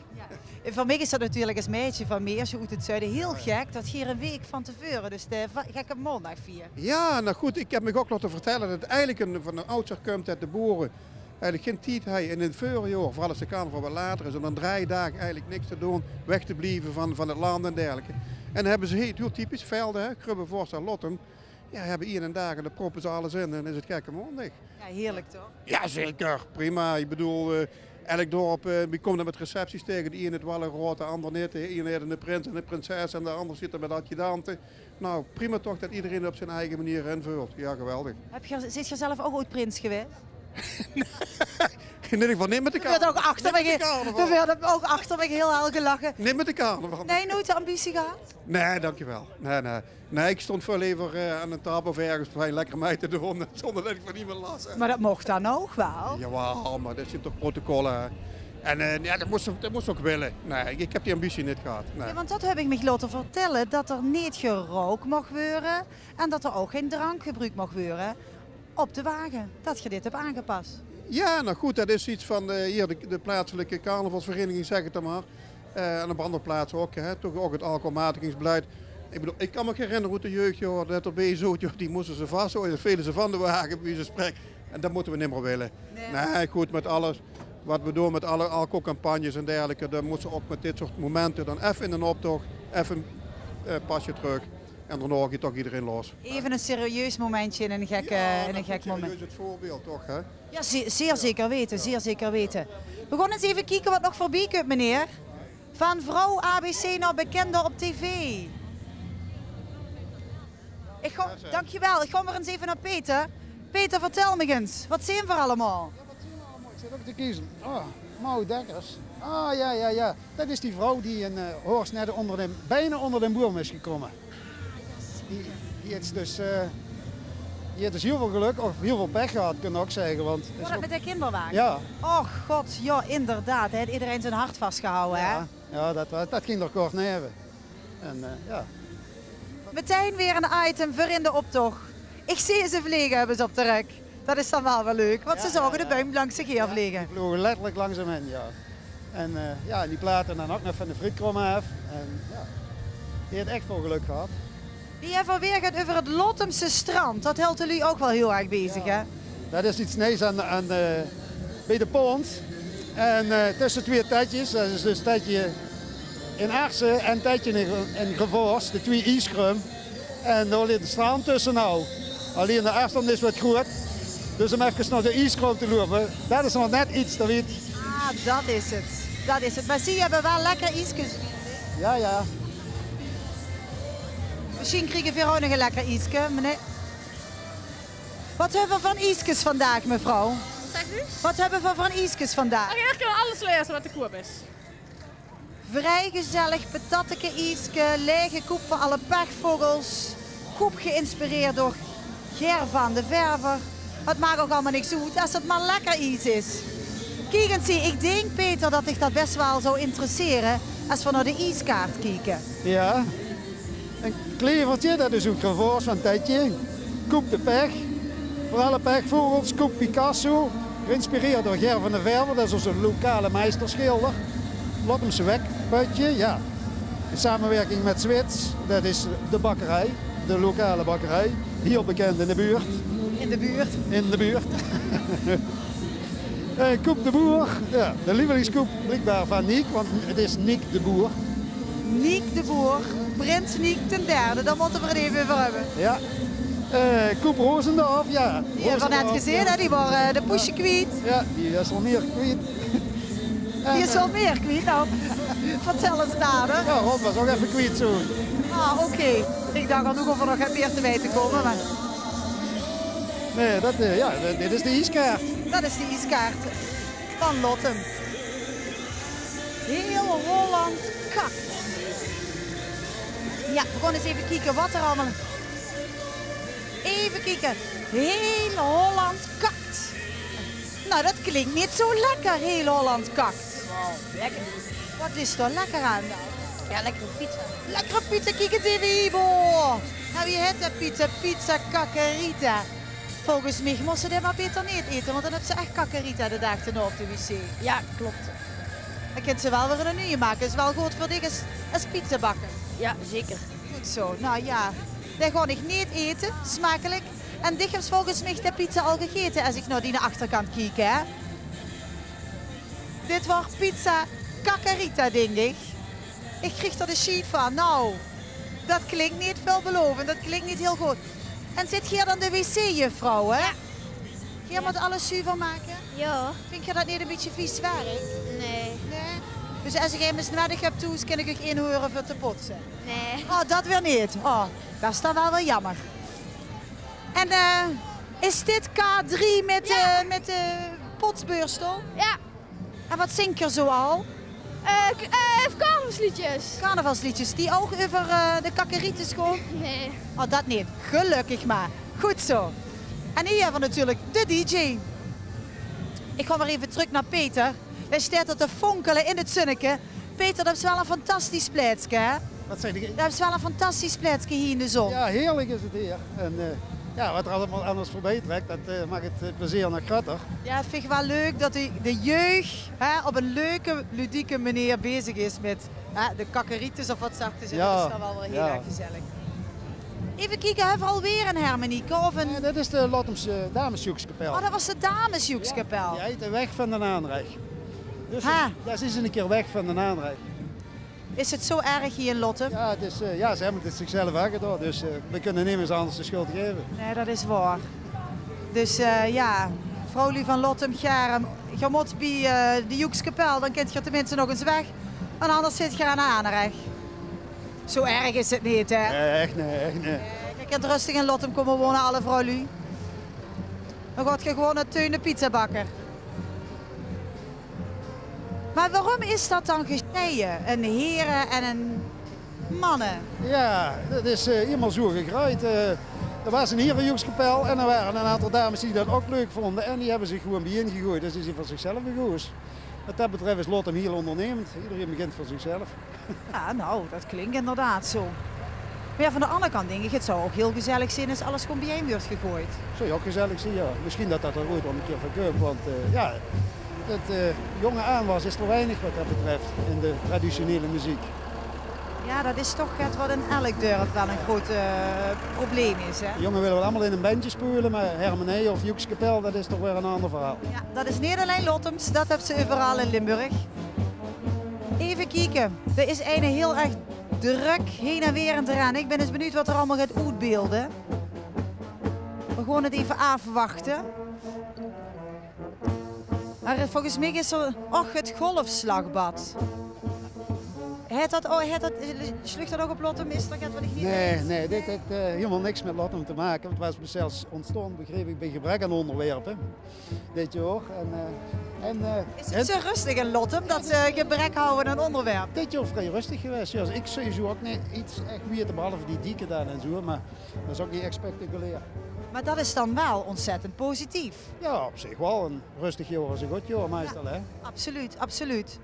Ja. Voor mij is dat natuurlijk als meisje van Meersje uit het zuiden heel gek dat hier een week van tevoren, dus de gekke maandag vier. Ja, nou goed, ik heb me ook laten vertellen dat het eigenlijk van een oudsher komt dat de boeren eigenlijk geen tijd hebben in het voorjaar, vooral als de carnaval wat later is, om dan 3 dagen eigenlijk niks te doen, weg te blijven van het land en dergelijke. En dan hebben ze heel typisch velden, Grubbe, Vorst en Lottem. Ja, hebben hier en dagen, daar proppen ze alles in en dan is het gekke maandag. Ja, heerlijk toch? Ja, zeker. Prima. Ik bedoel, elk dorp, we komen er met recepties tegen. De ene het wel een rood, de ander niet. De ene heeft een prins en een prinses en de ander zit er met adjudanten. Nou, prima toch dat iedereen op zijn eigen manier invult. Ja, geweldig. Zit je zelf ook ooit prins geweest? In ieder geval niet met de carnaval. Er werd ook achter me heel hel gelachen. Niet met de carnaval. Nee, nooit de ambitie gehad? Nee, dankjewel. Nee, ik stond veel liever aan een tafel of ergens bij lekker mij te doen zonder dat ik van iemand last heb. Maar dat mocht dan ook wel? Jawel, maar dat zijn toch protocollen. En dat moest ook willen. Nee, ik heb die ambitie niet gehad. Nee. Ja, want dat heb ik me laten vertellen, dat er niet gerookt mag worden en dat er ook geen drankgebruik mag worden op de wagen. Dat je dit hebt aangepast. Ja, nou goed, dat is iets van hier de plaatselijke carnavalsvereniging, zeg het dan maar. En op andere plaatsen ook, hè, toch ook het alcoholmatigingsbeleid. Ik bedoel, ik kan me herinneren hoe de jeugd, joh, dat erbij zo, die moesten ze vast, dat velen ze van de wagen, wie ze spreken. En dat moeten we niet meer willen. Nee, goed, met alles wat we doen, met alle alcoholcampagnes en dergelijke, dan moeten ze ook met dit soort momenten dan even in een optocht, even pasje terug. En daarna gaat toch iedereen los. Even een serieus momentje in een gek moment. Serieus het voorbeeld toch, hè? Ja, zeer zeker weten, zeer zeker weten. We gaan eens even kijken wat nog voorbij komt, meneer. Van vrouw ABC naar bekender op tv. Dankjewel, ik ga maar eens even naar Peter. Peter, vertel me eens, wat zien we allemaal? Ja, wat zien we allemaal? Ik zit ook te kiezen. Mau Dekkers. Ja. Dat is die vrouw die in Horst net bijna onder de boom is gekomen. Die heeft dus heel veel geluk, of heel veel pech gehad, kunnen we ook zeggen. Want was dat met de kinderwagen? Ja. Och god, ja inderdaad. Hij heeft iedereen zijn hart vastgehouden, hè? Ja, dat ging er kort neven. En ja. Meteen weer een item voor in de optocht. Ik zie ze vliegen, hebben ze op de rek. Dat is dan wel leuk, want ze zagen de buim langs zich heen vliegen. Die vlogen letterlijk langs hem in, ja. En die platen dan ook nog van de frietkrom af. En ja, die heeft echt veel geluk gehad. Die even weer gaat over het Lottemse strand. Dat hield jullie ook wel heel erg bezig, hè? Dat is iets nieuws bij de pont. En tussen 2 tadjes, dat is dus tadje in Arsen en tadje in Gevorst, de 2 ijskrum. En daar ligt de strand tussen nou. Alleen de afstand is wat groot. Dus om even naar de ijskrum te lopen, dat is nog net iets te weten. Ah, dat is het. Dat is het. Maar zie je, hebben wel lekker ijsjes. Ja. Misschien krijgen we ook nog een lekker ijsje, meneer. Wat hebben we van ijsjes vandaag, mevrouw? Wat zegt u? Wat hebben we van ijsjes vandaag? Ik kan alles lezen wat de koop is. Vrij gezellig patatteke ijsje, lege koep voor alle pechvogels. Koep geïnspireerd door Ger van de Verver. Het maakt ook allemaal niks uit als het maar lekker ijs is. Kijk eens, ik denk Peter dat ik dat best wel zou interesseren als we naar de ijskaart kijken. Ja. Een klevertje, dat is ook gevoors van Tetje. Koep de Pech. Voor alle pechvogels, Koep Picasso. Geïnspireerd door Ger van der Verver, dat is onze lokale meesterschilder. Lottemse Wekputje, ja. In samenwerking met Zwits, dat is de bakkerij, de lokale bakkerij. Heel bekend in de buurt. In de buurt? In de buurt. Koep de Boer, ja, de lievelingskoep blijkbaar van Niek, want het is Niek de Boer. Niek de Boer, Prins Niek ten derde, daar moeten we het even over hebben. Ja. Koep Roosendorf, ja. Die hebben we net gezien, hè? Die waren de poesje kwijt. Ja, die is al meer kwijt. Die is wel meer kwijt, nou. Vertel eens nader. Ja, Rob was ook even kwijt zo. Ah, oké. Ik dacht al nog of er nog meer te weten komen, maar... Nee, dit is de ijskaart. Dat is de ijskaart van Lottem. Heel Holland kakt. Ja, we gaan eens even kijken wat er allemaal... Even kijken. Heel Holland kakt. Nou, dat klinkt niet zo lekker, heel Holland kakt. Wow, lekker. Wat is er lekker aan dan? Ja, lekkere pizza. Lekkere pizza, kijk eens even hier. Nou, wie heet de pizza? Pizza Cacarita. Volgens mij moest ze dit maar beter niet eten, want dan hebben ze echt Cacarita de dag erna op de wc. Ja, klopt. Dan kunt ze wel weer een nieuwe maken. Dat is wel goed voor dich als pizza bakken. Ja, zeker. Goed zo. Nou ja, dat ga ik niet eten, smakelijk. En dich hebt volgens mij de pizza al gegeten als ik naar die achterkant kijk, hè. Dit wordt pizza Cacarita, denk ik. Ik kreeg er de sheet van. Nou, dat klinkt niet veelbelovend. Dat klinkt niet heel goed. En zit hier dan de wc-juffrouw, hè? Ja. Ga je met alles zuiver maken? Ja. Vind je dat niet een beetje vies werk? Nee. Nee? Dus als ik hem eens nodig heb toe, kan ik ook inhoren voor te potsen? Nee. Oh, dat weer niet. Oh, dat is dan wel weer jammer. En is dit K3 met de potsbeurstel? Ja. En wat zingt er zo al? Carnavalsliedjes. Carnavalsliedjes, die ook over de Cacarita school? Nee. Oh, dat niet. Gelukkig maar. Goed zo. En hier hebben we natuurlijk de DJ. Ik ga maar even terug naar Peter. Hij staat er te fonkelen in het zonnetje. Peter, dat is wel een fantastisch plaatsje, hè? Wat zeg je? Dat is wel een fantastisch plaatsje hier in de zon. Ja, heerlijk is het hier. En ja, wat er allemaal anders voorbij trekt, dat maakt het plezier nog groter. Ja, het vind ik wel leuk dat de jeugd op een leuke, ludieke manier bezig is met de Cacaritas of wat zag te zeggen. Ja, dat is dan wel heel erg gezellig. Even kijken, hebben we alweer een Hermanieke? Of een... Nee, dat is de Lottemse Damesjoekskapel. Oh, dat was de Damesjoekskapel. Die heet de Weg van den Aanrecht. Dus dat is een keer weg van den Aanrecht. Is het zo erg hier in Lottem? Ja, het is, ze hebben het zichzelf aangedaan, dus we kunnen niemand anders de schuld geven. Nee, dat is waar. Dus ja, vrouwlie van Lottem, Germ, je moet bij de Joekskapel, dan kent je tenminste nog eens weg. En anders zit je aan de Aanrecht. Zo erg is het niet, hè? Nee, echt niet. Je kunt rustig in Lottem komen wonen, alle vrouwlie. Dan gaat je gewoon naar Teun de pizzabakker. Maar waarom is dat dan gescheiden? Een heren en een mannen? Ja, dat is helemaal zo gegraaid. Er was een herenjoekskapel en er waren een aantal dames die dat ook leuk vonden. En die hebben zich gewoon bijeen gegooid. Dus die zijn voor zichzelf gekozen. Wat dat betreft is Lottem heel ondernemend. Iedereen begint voor zichzelf. Ja, nou, dat klinkt inderdaad zo. Maar ja, van de andere kant denk ik, het zou ook heel gezellig zijn als alles gewoon bijeen wordt gegooid. Zou je ook gezellig zijn, ja. Misschien dat dat er ooit wel een keer van komt, want ja, het jonge aanwas is er weinig wat dat betreft in de traditionele muziek. Ja, dat is toch het wat in elk dorp wel een groot probleem is, hè? De jongen willen wel allemaal in een bandje spelen, maar Hermenee of Joekskapel, dat is toch weer een ander verhaal. Ja, dat is niet alleen Lottems, dat hebben ze overal in Limburg. Even kijken, er is een heel erg druk heen en weer aan te rennen. Ik ben eens benieuwd wat er allemaal gaat uitbeelden. We gaan het even afwachten. Maar volgens mij is er het golfslagbad. Slucht dat ook op Lottem? Is dat wat ik niet Nee, dit heeft helemaal niks met Lottem te maken. Het was zelfs ontstaan, begreep ik, bij gebrek aan onderwerpen. Dit jaar. Is het zo rustig in Lottem dat ze gebrek houden aan onderwerp? Dit jaar vrij rustig geweest. Ja, ik sowieso ook niet iets echt weten, behalve die dieken daar en zo, maar dat is ook niet echt spectaculair. Maar dat is dan wel ontzettend positief. Ja, op zich wel. Een rustig jaar is een goed jaar meestal. Ja, Hè? absoluut, absoluut.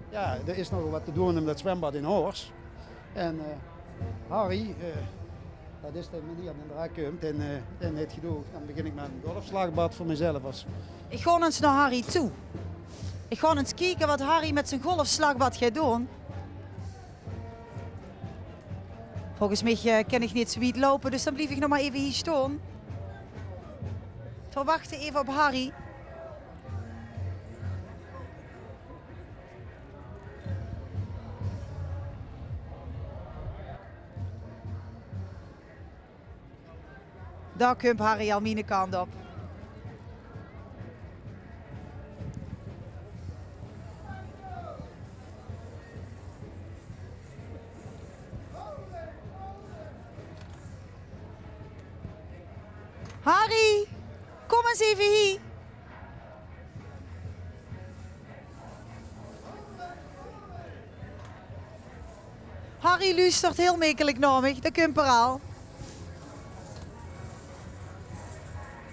Ja, er is nog wat te doen in dat zwembad in Horst. En Harry, dat is de meneer die eruit komt en het gedoe. Dan begin ik met een golfslagbad voor mezelf. Ik ga eens naar Harry toe. Ik ga eens kijken wat Harry met zijn golfslagbad gaat doen. Volgens mij kan ik niet zo wiet lopen, dus dan blijf ik nog maar even hier staan. We wachten even op Harry. Daar komt Harry al mijn kant op. Harry, kom eens even hier. Harry luistert heel makkelijk naar me, dat komt er al.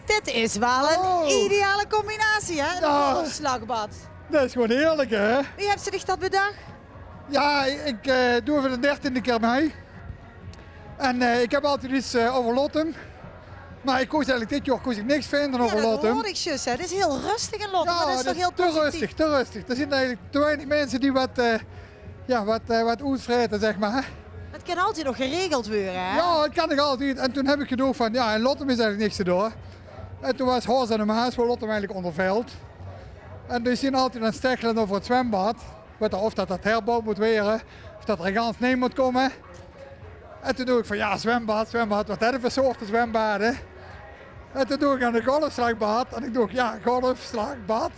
Dit is wel een ideale combinatie, hè? Een golfslagbad. Dat is gewoon heerlijk, hè? Wie heeft zich dat bedacht? Ja, ik doe voor de 13e keer mee. En ik heb altijd iets over Lottem. Maar ik koos eigenlijk dit jaar niks vinden over Lottem. Ja, dat hoorde ik juist. Het is heel rustig in Lottem, maar dat is toch heel positief? Te rustig. Er zijn eigenlijk te weinig mensen die wat uitvreten, zeg maar. Het kan altijd nog geregeld worden, hè? Ja, het kan nog altijd. En toen heb ik gedacht van, ja, in Lottem is eigenlijk niks te doen. En toen was Horst en de Maas voor Lottem eigenlijk onderveld. En dus zien altijd aan steggelen over het zwembad. Of dat herbouwd moet worden, of dat er gans neem moet komen. En toen doe ik van, ja, zwembad, wat hebben we voor soorten zwembaden? En toen doe ik aan de golfslagbad. En ik dacht, ja, golfslagbad.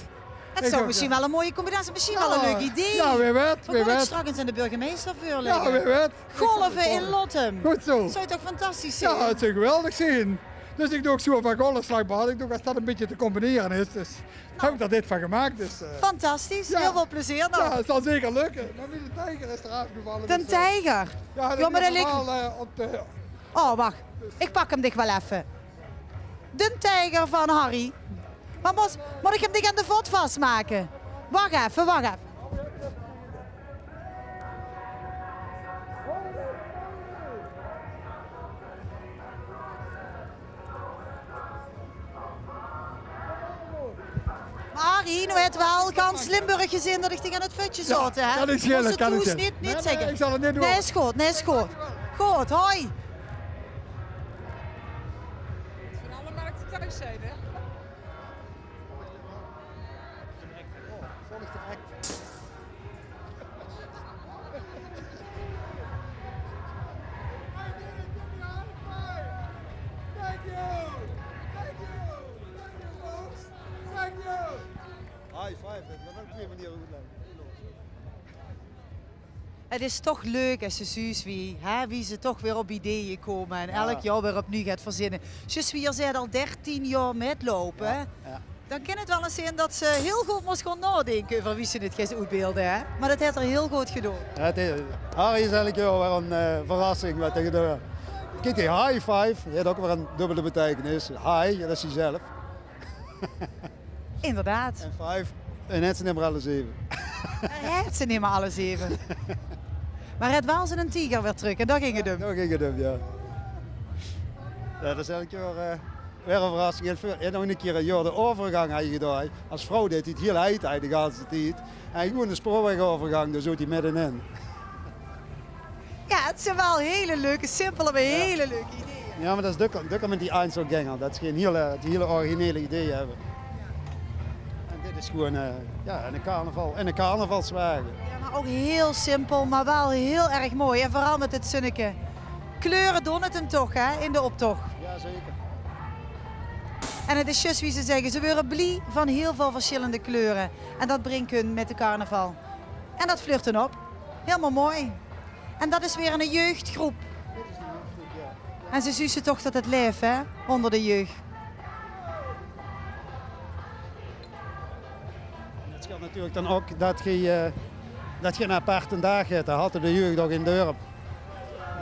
Het zou misschien wel een mooie combinatie, misschien wel een leuk idee. Ja, wie weet. We gaan straks aan de burgemeester voorleggen. Ja, wie weet. Golven in Lottem. Goed zo. Dat zou je toch fantastisch zijn? Ja, het zou geweldig zijn. Dus ik doe zo van golfslagbad. Ik doe als dat een beetje te combineren is. Dus heb ik er dit van gemaakt. Dus, fantastisch, heel veel plezier nog. Ja, het zal zeker lukken. Maar wie de tijger is eraf gevallen. De tijger? Ja, maar dat ligt... op de... Oh, wacht. Ik pak hem dicht wel even. De tijger van Harry. Maar moet ik hem dicht aan de vod vastmaken? Wacht even, wacht even. Maar Harry, nu het wel gans Limburg gezien dat ik tegen het futje zat, hè? Kan ik schelen, kan ik schelen. Niet zeggen. Nee, ik zal het niet doen. Nee, is goed, nee, is goed. Goed, hoi. Van alle markten thuis zijn, hè? Het is toch leuk als je zus wie ze toch weer op ideeën komen en elk jaar weer opnieuw gaat verzinnen. Zus wie er al 13 jaar metlopen, Ja. dan kan het wel eens zijn dat ze heel goed moest gaan nadenken over wie ze het gaan uitbeelden. Hè? Maar dat heeft er heel goed gedaan. Ja, Harry is eigenlijk weer een verrassing wat hij gedaan. Kijk, die high five, die heeft ook weer een dubbele betekenis. High, dat is hij zelf. Inderdaad. En five, en het zijn nummer alle 7. Het zijn niet meer alle 7. Maar het was een tiger weer terug en dat ging het hem. Dat ging het hem, ja. Ja, dat is eigenlijk weer een verrassing. Je hebt nog een keer een jaar de overgang gedaan. Als vrouw deed hij het heel heet de hele tijd. En gewoon de spoorwegovergang, daar zat hij middenin. Ja, het zijn wel hele leuke, simpele, maar hele leuke ideeën. Ja, maar dat is dukker met die Einzelgänger. Dat is geen hele originele idee hebben. En dit is gewoon een carnavalswagen. Ja, maar ook heel simpel, maar wel heel erg mooi. En vooral met het zonneke. Kleuren doen het hem toch, hè, in de optocht. Ja, zeker. En het is juist wie ze zeggen, ze worden blij van heel veel verschillende kleuren. En dat brengt hun met de carnaval. En dat flirt hun op. Helemaal mooi. En dat is weer een jeugdgroep. En ze zussen toch tot het lijf, hè, onder de jeugd. Het scheelt natuurlijk dan ook dat je een aparte dag hebt. Dat had de jeugd ook in het dorp.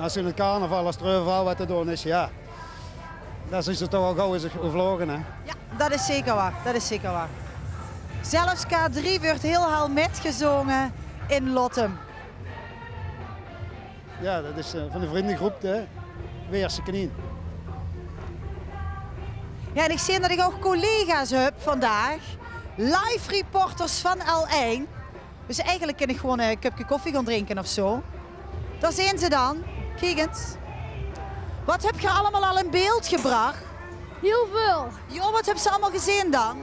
Als in het carnaval, als er overal wat te doen is, ja. dat is het toch al gauw eens overvlogen, hè? Ja, dat is zeker waar. Dat is zeker waar. Zelfs K3 wordt heel hal metgezongen in Lottem. Ja, dat is van de vriendengroep de Weerse Kanien. Ja, en ik zie dat ik ook collega's heb vandaag. Live reporters van L1. Dus eigenlijk kan ik gewoon een cupje koffie gaan drinken of zo. Daar zijn ze dan. Kijk eens. Wat heb je allemaal al in beeld gebracht? Heel veel. Jo, wat hebben ze allemaal gezien dan?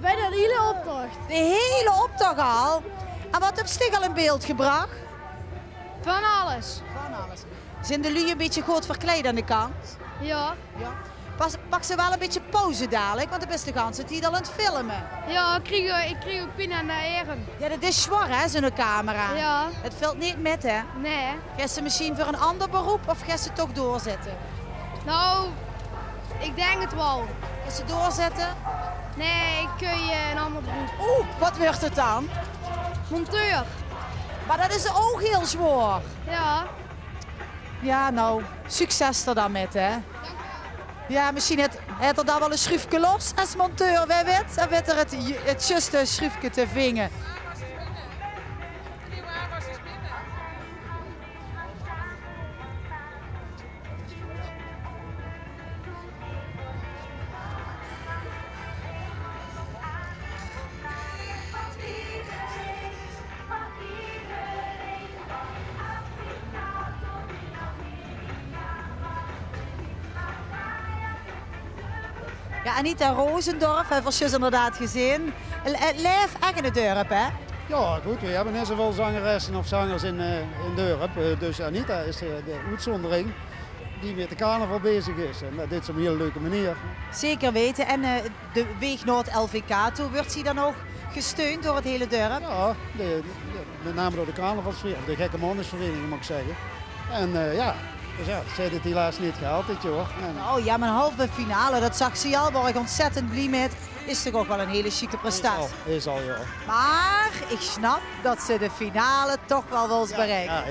Bij de hele optocht. De hele optocht al? En wat heb je al in beeld gebracht? Van alles. Van alles. Zijn de lui een beetje goed verkleed aan de kant? Ja. Pak ze wel een beetje pauze dadelijk, want de beste kans zit hier al aan het filmen. Ja, ik kreeg ook pijn aan de eren. Ja, dat is zwaar hè, zo'n camera. Ja. Het valt niet met hè? Nee. Ga ze misschien voor een ander beroep of ga ze toch doorzetten? Nou, ik denk het wel. Ga ze doorzetten? Nee, ik kun je een ander beroep. Oeh, wat wordt het dan? Monteur. Maar dat is ook heel zwaar. Ja. Ja, nou, succes er dan met hè. Ja, misschien heeft er daar wel een schroefje los als monteur, wie weet. Dan weet er het juiste schroefje te vingen. Ja, Anita Roosendorf hebben we inderdaad gezien. Live echt in het dorp, hè? Ja, goed. We hebben net zoveel zangeressen of zangers in dorp. Dus Anita is de uitzondering die met de carnaval bezig is. En dat is op een hele leuke manier. Zeker weten. En de Weeg Noord LVK, toe wordt hij dan ook gesteund door het hele dorp? Ja, met name door de carnavalsvereniging, of de Gekke Mondersvereniging moet ik zeggen. En dus ja, ze heeft het helaas niet gehaald dit jaar. Oh ja, maar een halve finale, dat zag ze al, waar ik ontzettend blij met. Is toch ook wel een hele chique prestatie. Is al, ja. Maar ik snap dat ze de finale toch wel wil bereiken.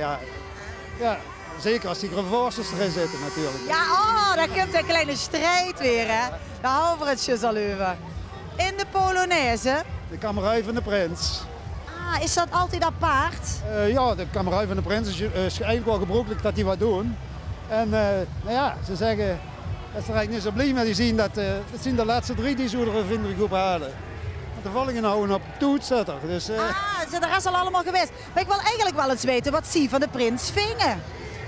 Ja, zeker als die Gravoorsters erin zitten natuurlijk. Ja, daar komt een kleine strijd weer, hè. Daar houden we het al over. In de Polonaise. De Kamerui van de Prins. Ah, is dat altijd apart? Ja, de Kamerui van de Prins is eigenlijk wel gebruikelijk dat die wat doen. En ze zeggen dat ze er eigenlijk niet zo blij mee zien dat het zijn de laatste 3 die zo'n vriendengroep hadden. De volgende houden op toets zit er. Dus, de rest is al allemaal geweest. Maar ik wil eigenlijk wel eens weten wat ze van de Prins vingen.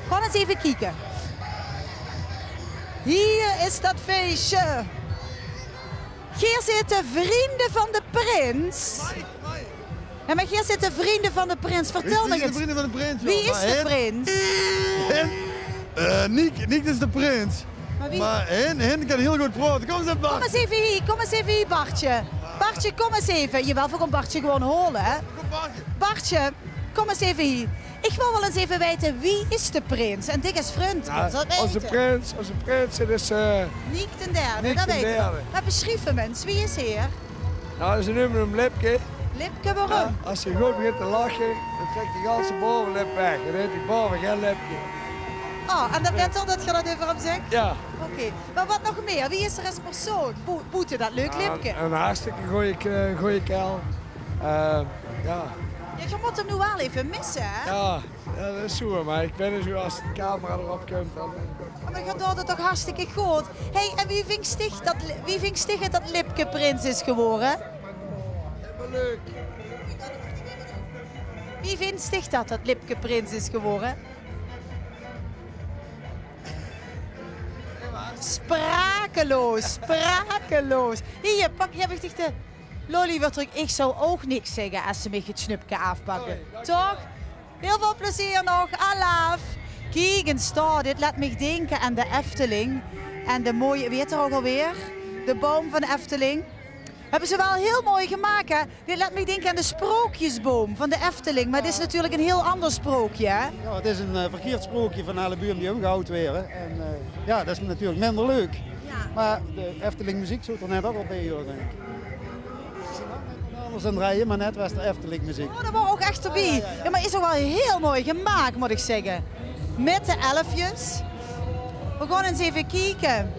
Gewoon eens even kijken. Hier is dat feestje. Hier zitten vrienden van de Prins. Ja, maar hier zitten vrienden van de Prins. Vertel me eens. Vrienden van de Prins. Wie is de Prins? Niek is de Prins. Maar hen kan heel goed praten. Kom eens even, Bart. Kom eens even hier, Bartje. Bartje, kom eens even. Jawel, voor een Bartje gewoon holen, hè? Bartje, kom eens even hier. Ik wil wel eens even weten, wie is de Prins? En dik is vriend. Onze prins, het is... Niek ten derde, dat weten we. Maar beschrijven mensen, wie is hier? Nou, ze noemen hem Lipke. Lipke, waarom? Ja, als hij goed begint te lachen, dan trekt die ganse bovenlip weg. Dan heet die boven geen Lipke. Oh, en dat weet al dat je dat over hem zegt? Ja. Oké, maar wat nog meer? Wie is er als persoon? Boete, dat leuk, Lipke? Een hartstikke goeie kerel. Ja, je moet hem nu wel even missen, hè? Ja, dat is zo, maar ik ben er zo als de camera erop komt. Dan... Maar je doet het toch hartstikke goed. Hey, en wie vindt sticht dat Lipke Prins is geworden? Helemaal leuk. Wie vindt sticht dat Lipke Prins is geworden? Sprakeloos. Hier, heb ik de lolly weer terug. Ik zou ook niks zeggen als ze me het snupje afpakken. Toch? Heel veel plezier nog. Alaaf. Kijk eens daar. Dit laat me denken aan de Efteling. En de mooie, weet je ook alweer? De boom van de Efteling. Hebben ze wel heel mooi gemaakt, hè? Dit laat me denken aan de sprookjesboom van de Efteling. Maar dit is natuurlijk een heel ander sprookje, hè? Ja, het is een verkeerd sprookje van alle buren die omgehouden werden. En dat is natuurlijk minder leuk. Ja. Maar de Efteling muziek zou er net ook wel bij horen, denk ik. Anders aan het rijden, maar net was de Efteling muziek. Oh, dat was ook echt erbij. Ja, maar is ook wel heel mooi gemaakt, moet ik zeggen. Met de elfjes. We gaan eens even kijken.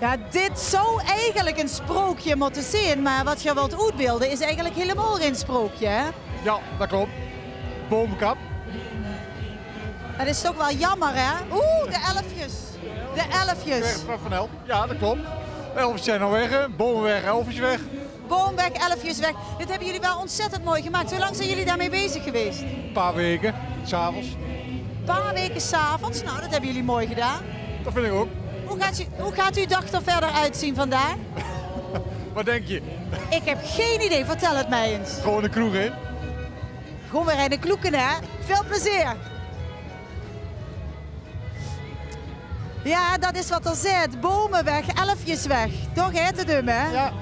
Ja, dit zou eigenlijk een sprookje moeten zijn, maar wat je wilt uitbeelden is eigenlijk helemaal geen sprookje, hè? Ja, dat klopt. Boomkap. Dat is toch wel jammer, hè? Oeh, de elfjes. De elfjes. Van elf. Ja, dat klopt. Elfjes zijn al weg, bomen weg, elfjes weg. Boom weg, elfjes weg. Dit hebben jullie wel ontzettend mooi gemaakt. Hoe lang zijn jullie daarmee bezig geweest? Een paar weken, s'avonds. Een paar weken s'avonds. Nou, dat hebben jullie mooi gedaan. Dat vind ik ook. Hoe gaat uw dag er verder uitzien vandaag? Wat denk je? Ik heb geen idee. Vertel het mij eens. Gewoon de kroeg in. Gewoon weer in de kloeken, hè? Veel plezier. Ja, dat is wat er zit. Bomen weg, elfjes weg. Toch, hè, te dum, hè? Ja.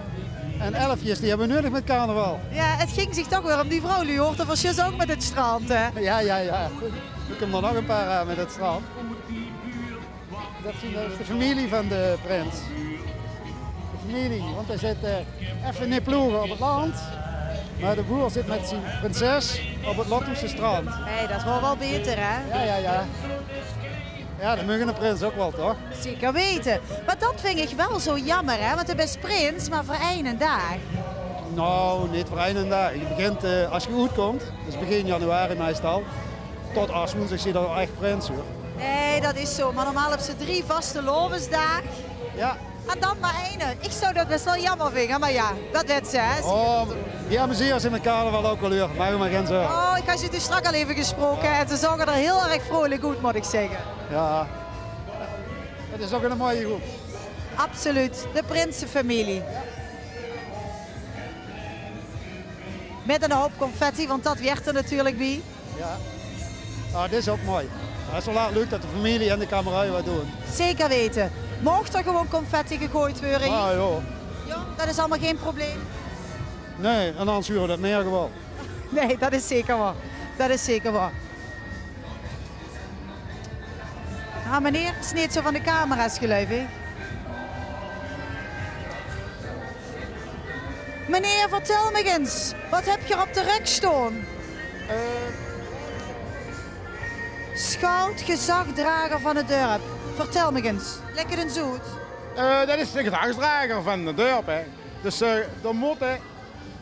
En elfjes, die hebben we nodig met carnaval. Ja, het ging zich toch weer om die vrouw. U hoort er verschil ook met het strand, hè? Ja. We kunnen er nog een paar aan met het strand. Dat is de familie van de prins. De familie, want hij zit even in ploegen op het land. Maar de boer zit met zijn prinses op het Lottumse strand. Nee, dat is wel beter, hè? Ja. Ja, dat mogen de prins ook wel, toch? Zeker weten. Maar dat vind ik wel zo jammer, hè? Want hij is prins, maar voor één dag. Nou, niet voor één dag. Je begint, als je uitkomt, dus begin januari meestal, tot woensdag zie je er echt prins, hoor. Nee, dat is zo. Maar normaal hebben ze 3 vaste lovensdagen. Ja. En dan maar één. Ik zou dat best wel jammer vinden, maar ja, dat weet ze, hè? Oh, die amuseren ze in de carnaval ook wel uur. Maak je maar geen zorgen. Oh, ik had je toen straks al even gesproken en ze zagen er heel erg vrolijk uit, moet ik zeggen. Ja, het is ook een mooie groep. Absoluut, de prinsenfamilie. Met een hoop confetti, want dat werd er natuurlijk bij. Ja, nou, dit is ook mooi. Het is wel leuk dat de familie en de kamerui wat doen. Zeker weten. Mocht er gewoon confetti gegooid worden? Ah, ja, dat is allemaal geen probleem. Nee, en dan sturen we dat meer gewoon. Nee, dat is zeker waar. Dat is zeker waar. Ah, meneer, het is niet zo van de camera's geluid, hè? Meneer, vertel me eens. Wat heb je op de rek staan? Schout, gezagdrager van het dorp. Vertel me eens. Lekker en zoet. Dat is de gedragsdrager van het dorp. Hè. Dus dan moet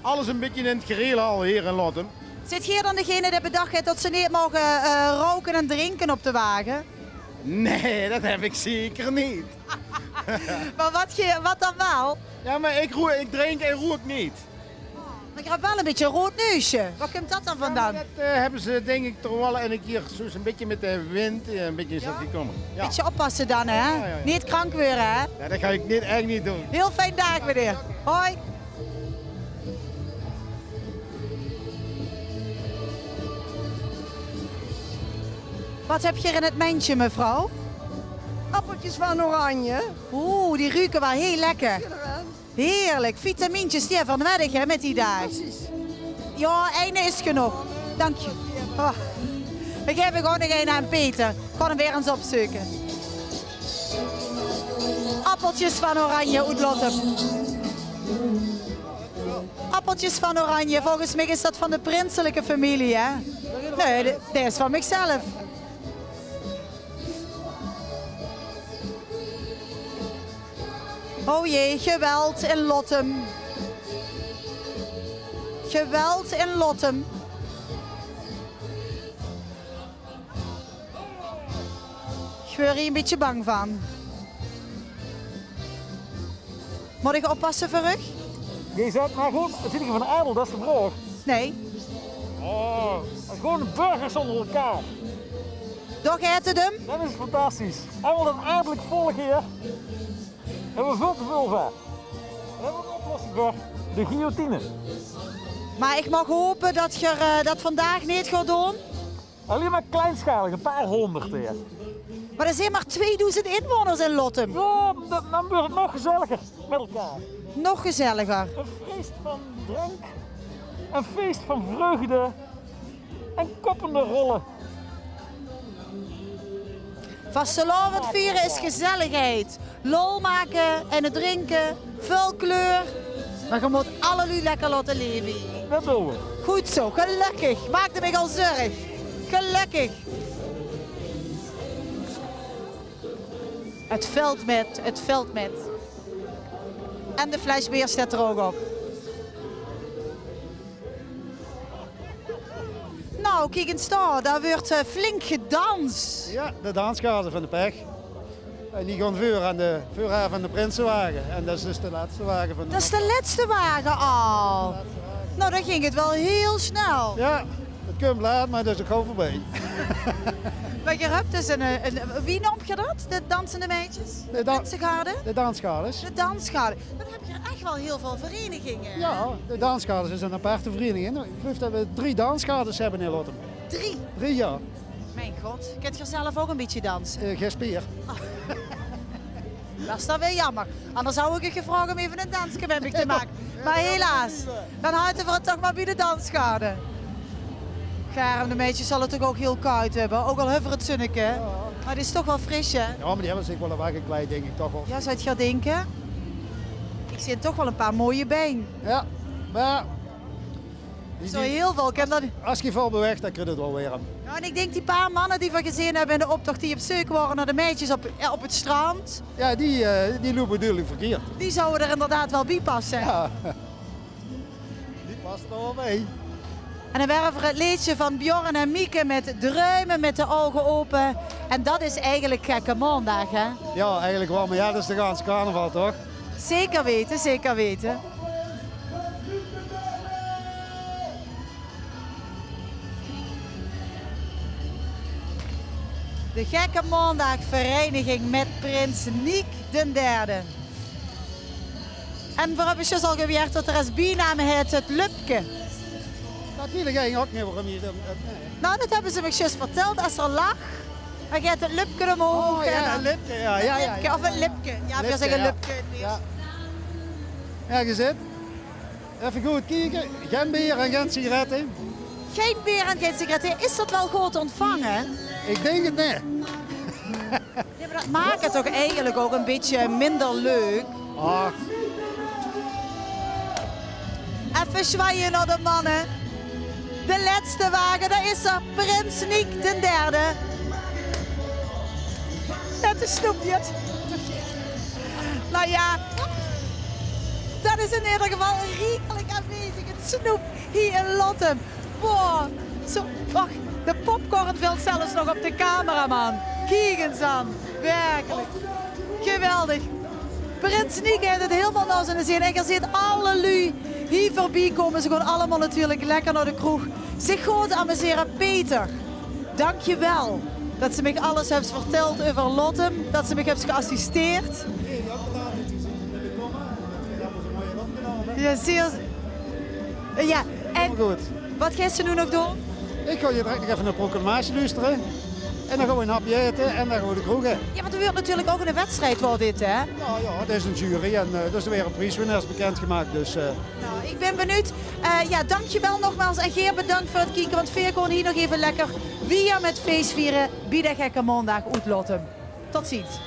alles een beetje in het gereel al hier in Lottum. Zit hier dan degene die bedacht heeft dat ze niet mogen roken en drinken op de wagen? Nee, dat heb ik zeker niet. Maar wat dan wel? Ja, maar ik drink en rook niet. Maar je hebt wel een beetje een rood neusje. Waar komt dat dan vandaan? Ja, dat hebben ze denk ik toch wel een keer zo'n beetje met de wind een beetje is dat gekomen. Ja. Beetje oppassen dan, hè? Ja. Niet krank worden, hè? Ja, dat ga ik echt niet doen. Heel fijn dag, meneer. Hoi. Wat heb je er in het mandje, mevrouw? Appeltjes van oranje. Oeh, die ruiken wel heel lekker. Heerlijk. Vitamintjes, die van weg, hè, met die dagen. Precies. Ja, één is genoeg. Dank je. Oh. Ik geef er gewoon nog een aan Peter. Ik ga hem weer eens opzoeken. Appeltjes van oranje uit Lottum. Appeltjes van oranje. Volgens mij is dat van de prinselijke familie, hè? Nee, dit is van mijzelf. Oh jee, geweld in Lottum. Geweld in Lottum. Ik word hier een beetje bang van. Moet ik oppassen voor rug? Je zegt, maar goed, het zit hier van adel, dat is de vraag. Nee. Oh, het is gewoon een burgers onder elkaar. Doch eten hem? Dat is fantastisch. Allemaal een adellijk volk hier. Hebben we veel te veel van. We hebben een oplossing voor. De guillotine. Maar ik mag hopen dat je dat vandaag niet gaat doen. Alleen maar kleinschalig, een paar honderd weer. Maar er zijn maar 2000 inwoners in Lottum. Ja, dan wordt het nog gezelliger met elkaar. Nog gezelliger. Een feest van drank, een feest van vreugde en koppende rollen. Vastelovend vieren is gezelligheid. Lol maken en het drinken, veel kleur. Maar je moet allerlei lekker laten leven. Dat doen we. Goed zo, gelukkig. Maakte mij al zorg. Gelukkig. Het veld met. En de flesbeer staat er ook op. Nou, kijk eens daar. Daar wordt flink gedanst. Ja, de danskaarten van de pech. En die gaan vuur van de Prinsenwagen. En dat is dus de laatste wagen van de... Dat is de laatste wagen al. Nou, dan ging het wel heel snel. Ja, het komt laat, maar dat is ook gewoon voorbij. Maar je hebt dus wie noemt je dat? De dansende meisjes? De dansengarde? De dansgardes. De dansgarde. Dan heb je echt wel heel veel verenigingen. Ja, de dansgardes is een aparte vereniging. Ik geloof dat we 3 dansgardes hebben in Lottem. 3? 3, ja. Mijn god, kent je zelf ook een beetje dansen? Geen spier. Dat is dan weer jammer. Anders zou ik je gevraagd om even een dansje met me te maken. Maar helaas, dan houden we het toch maar bij de dansgarde. Germ, de meisjes zal het toch ook heel koud hebben. Ook al heeft het zonnetje. Ja. Maar het is toch wel fris, hè? Ja, maar die hebben zich wel een waggekleid, denk ik toch wel. Ja, zou je het gaan denken? Ik zie toch wel een paar mooie been. Ja, maar... Zo heel veel. Als je vol beweegt, dan krijg je het wel weer. Ja, en ik denk die paar mannen die we gezien hebben in de optocht die op zoek waren naar de meisjes op het strand. Ja, die lopen natuurlijk verkeerd. Die zouden er inderdaad wel bij passen. Ja. Die past er wel mee. En dan werven we het liedje van Bjorn en Mieke met druimen met de ogen open. En dat is eigenlijk gekke maandag, hè? Ja, eigenlijk wel. Maar ja, dat is de ganse carnaval, toch? Zeker weten, zeker weten. De Gekke Maandag vereniging met Prins Niek den Derde. En we hebben dus al geweerd dat er als bijnaam heet het Lupke. Dat wil ik ook niet waarom je dat... Nou, dat hebben ze me juist verteld. Als er lag, dan gaat het Lupke omhoog. Oh ja, een Lupke, ja. Of een Lipke. Ja, we zeggen Lupke. Ja. Ja, je zit. Even goed kijken. Geen bier en geen sigaretten. Geen bier en geen sigaretten. Is dat wel goed ontvangen? Ik denk het niet. Ja, maar dat maakt het toch eigenlijk ook een beetje minder leuk. Ah. Even zwaaien naar de mannen. De laatste wagen, daar is er Prins Niek den Derde. Met de snoepjes. Nou ja, dat is in ieder geval rijkelijk aanwezig. Het snoep hier in Lottem. Boah, zo, wacht, de popcorn valt zelfs nog op de cameraman. Kijk eens aan, werkelijk. Geweldig. Prins Niek heeft het helemaal naar zijn zin. En je ziet alle lui hier voorbij komen. Ze gaan allemaal natuurlijk lekker naar de kroeg. Zich goed amuseren. Peter, dank je wel dat ze me alles hebt verteld over Lottem. Dat ze me hebt geassisteerd. Ja, zeer... Ja, en goed. Wat ga je nu nog doen? Ik ga je direct nog even een proclamatie luisteren. En dan gaan we een hapje eten en dan gaan we de kroegen. Ja, maar er wordt natuurlijk ook een wedstrijd voor dit, hè? Ja, dat is een jury en dat is weer een prijswinnaars bekendgemaakt. Dus, Nou, ik ben benieuwd. Ja, dankjewel nogmaals. En Geer, bedankt voor het kijken. Want Veer kon hier nog even lekker via met feestvieren bij de Gekke Maandag uit Lottem. Tot ziens.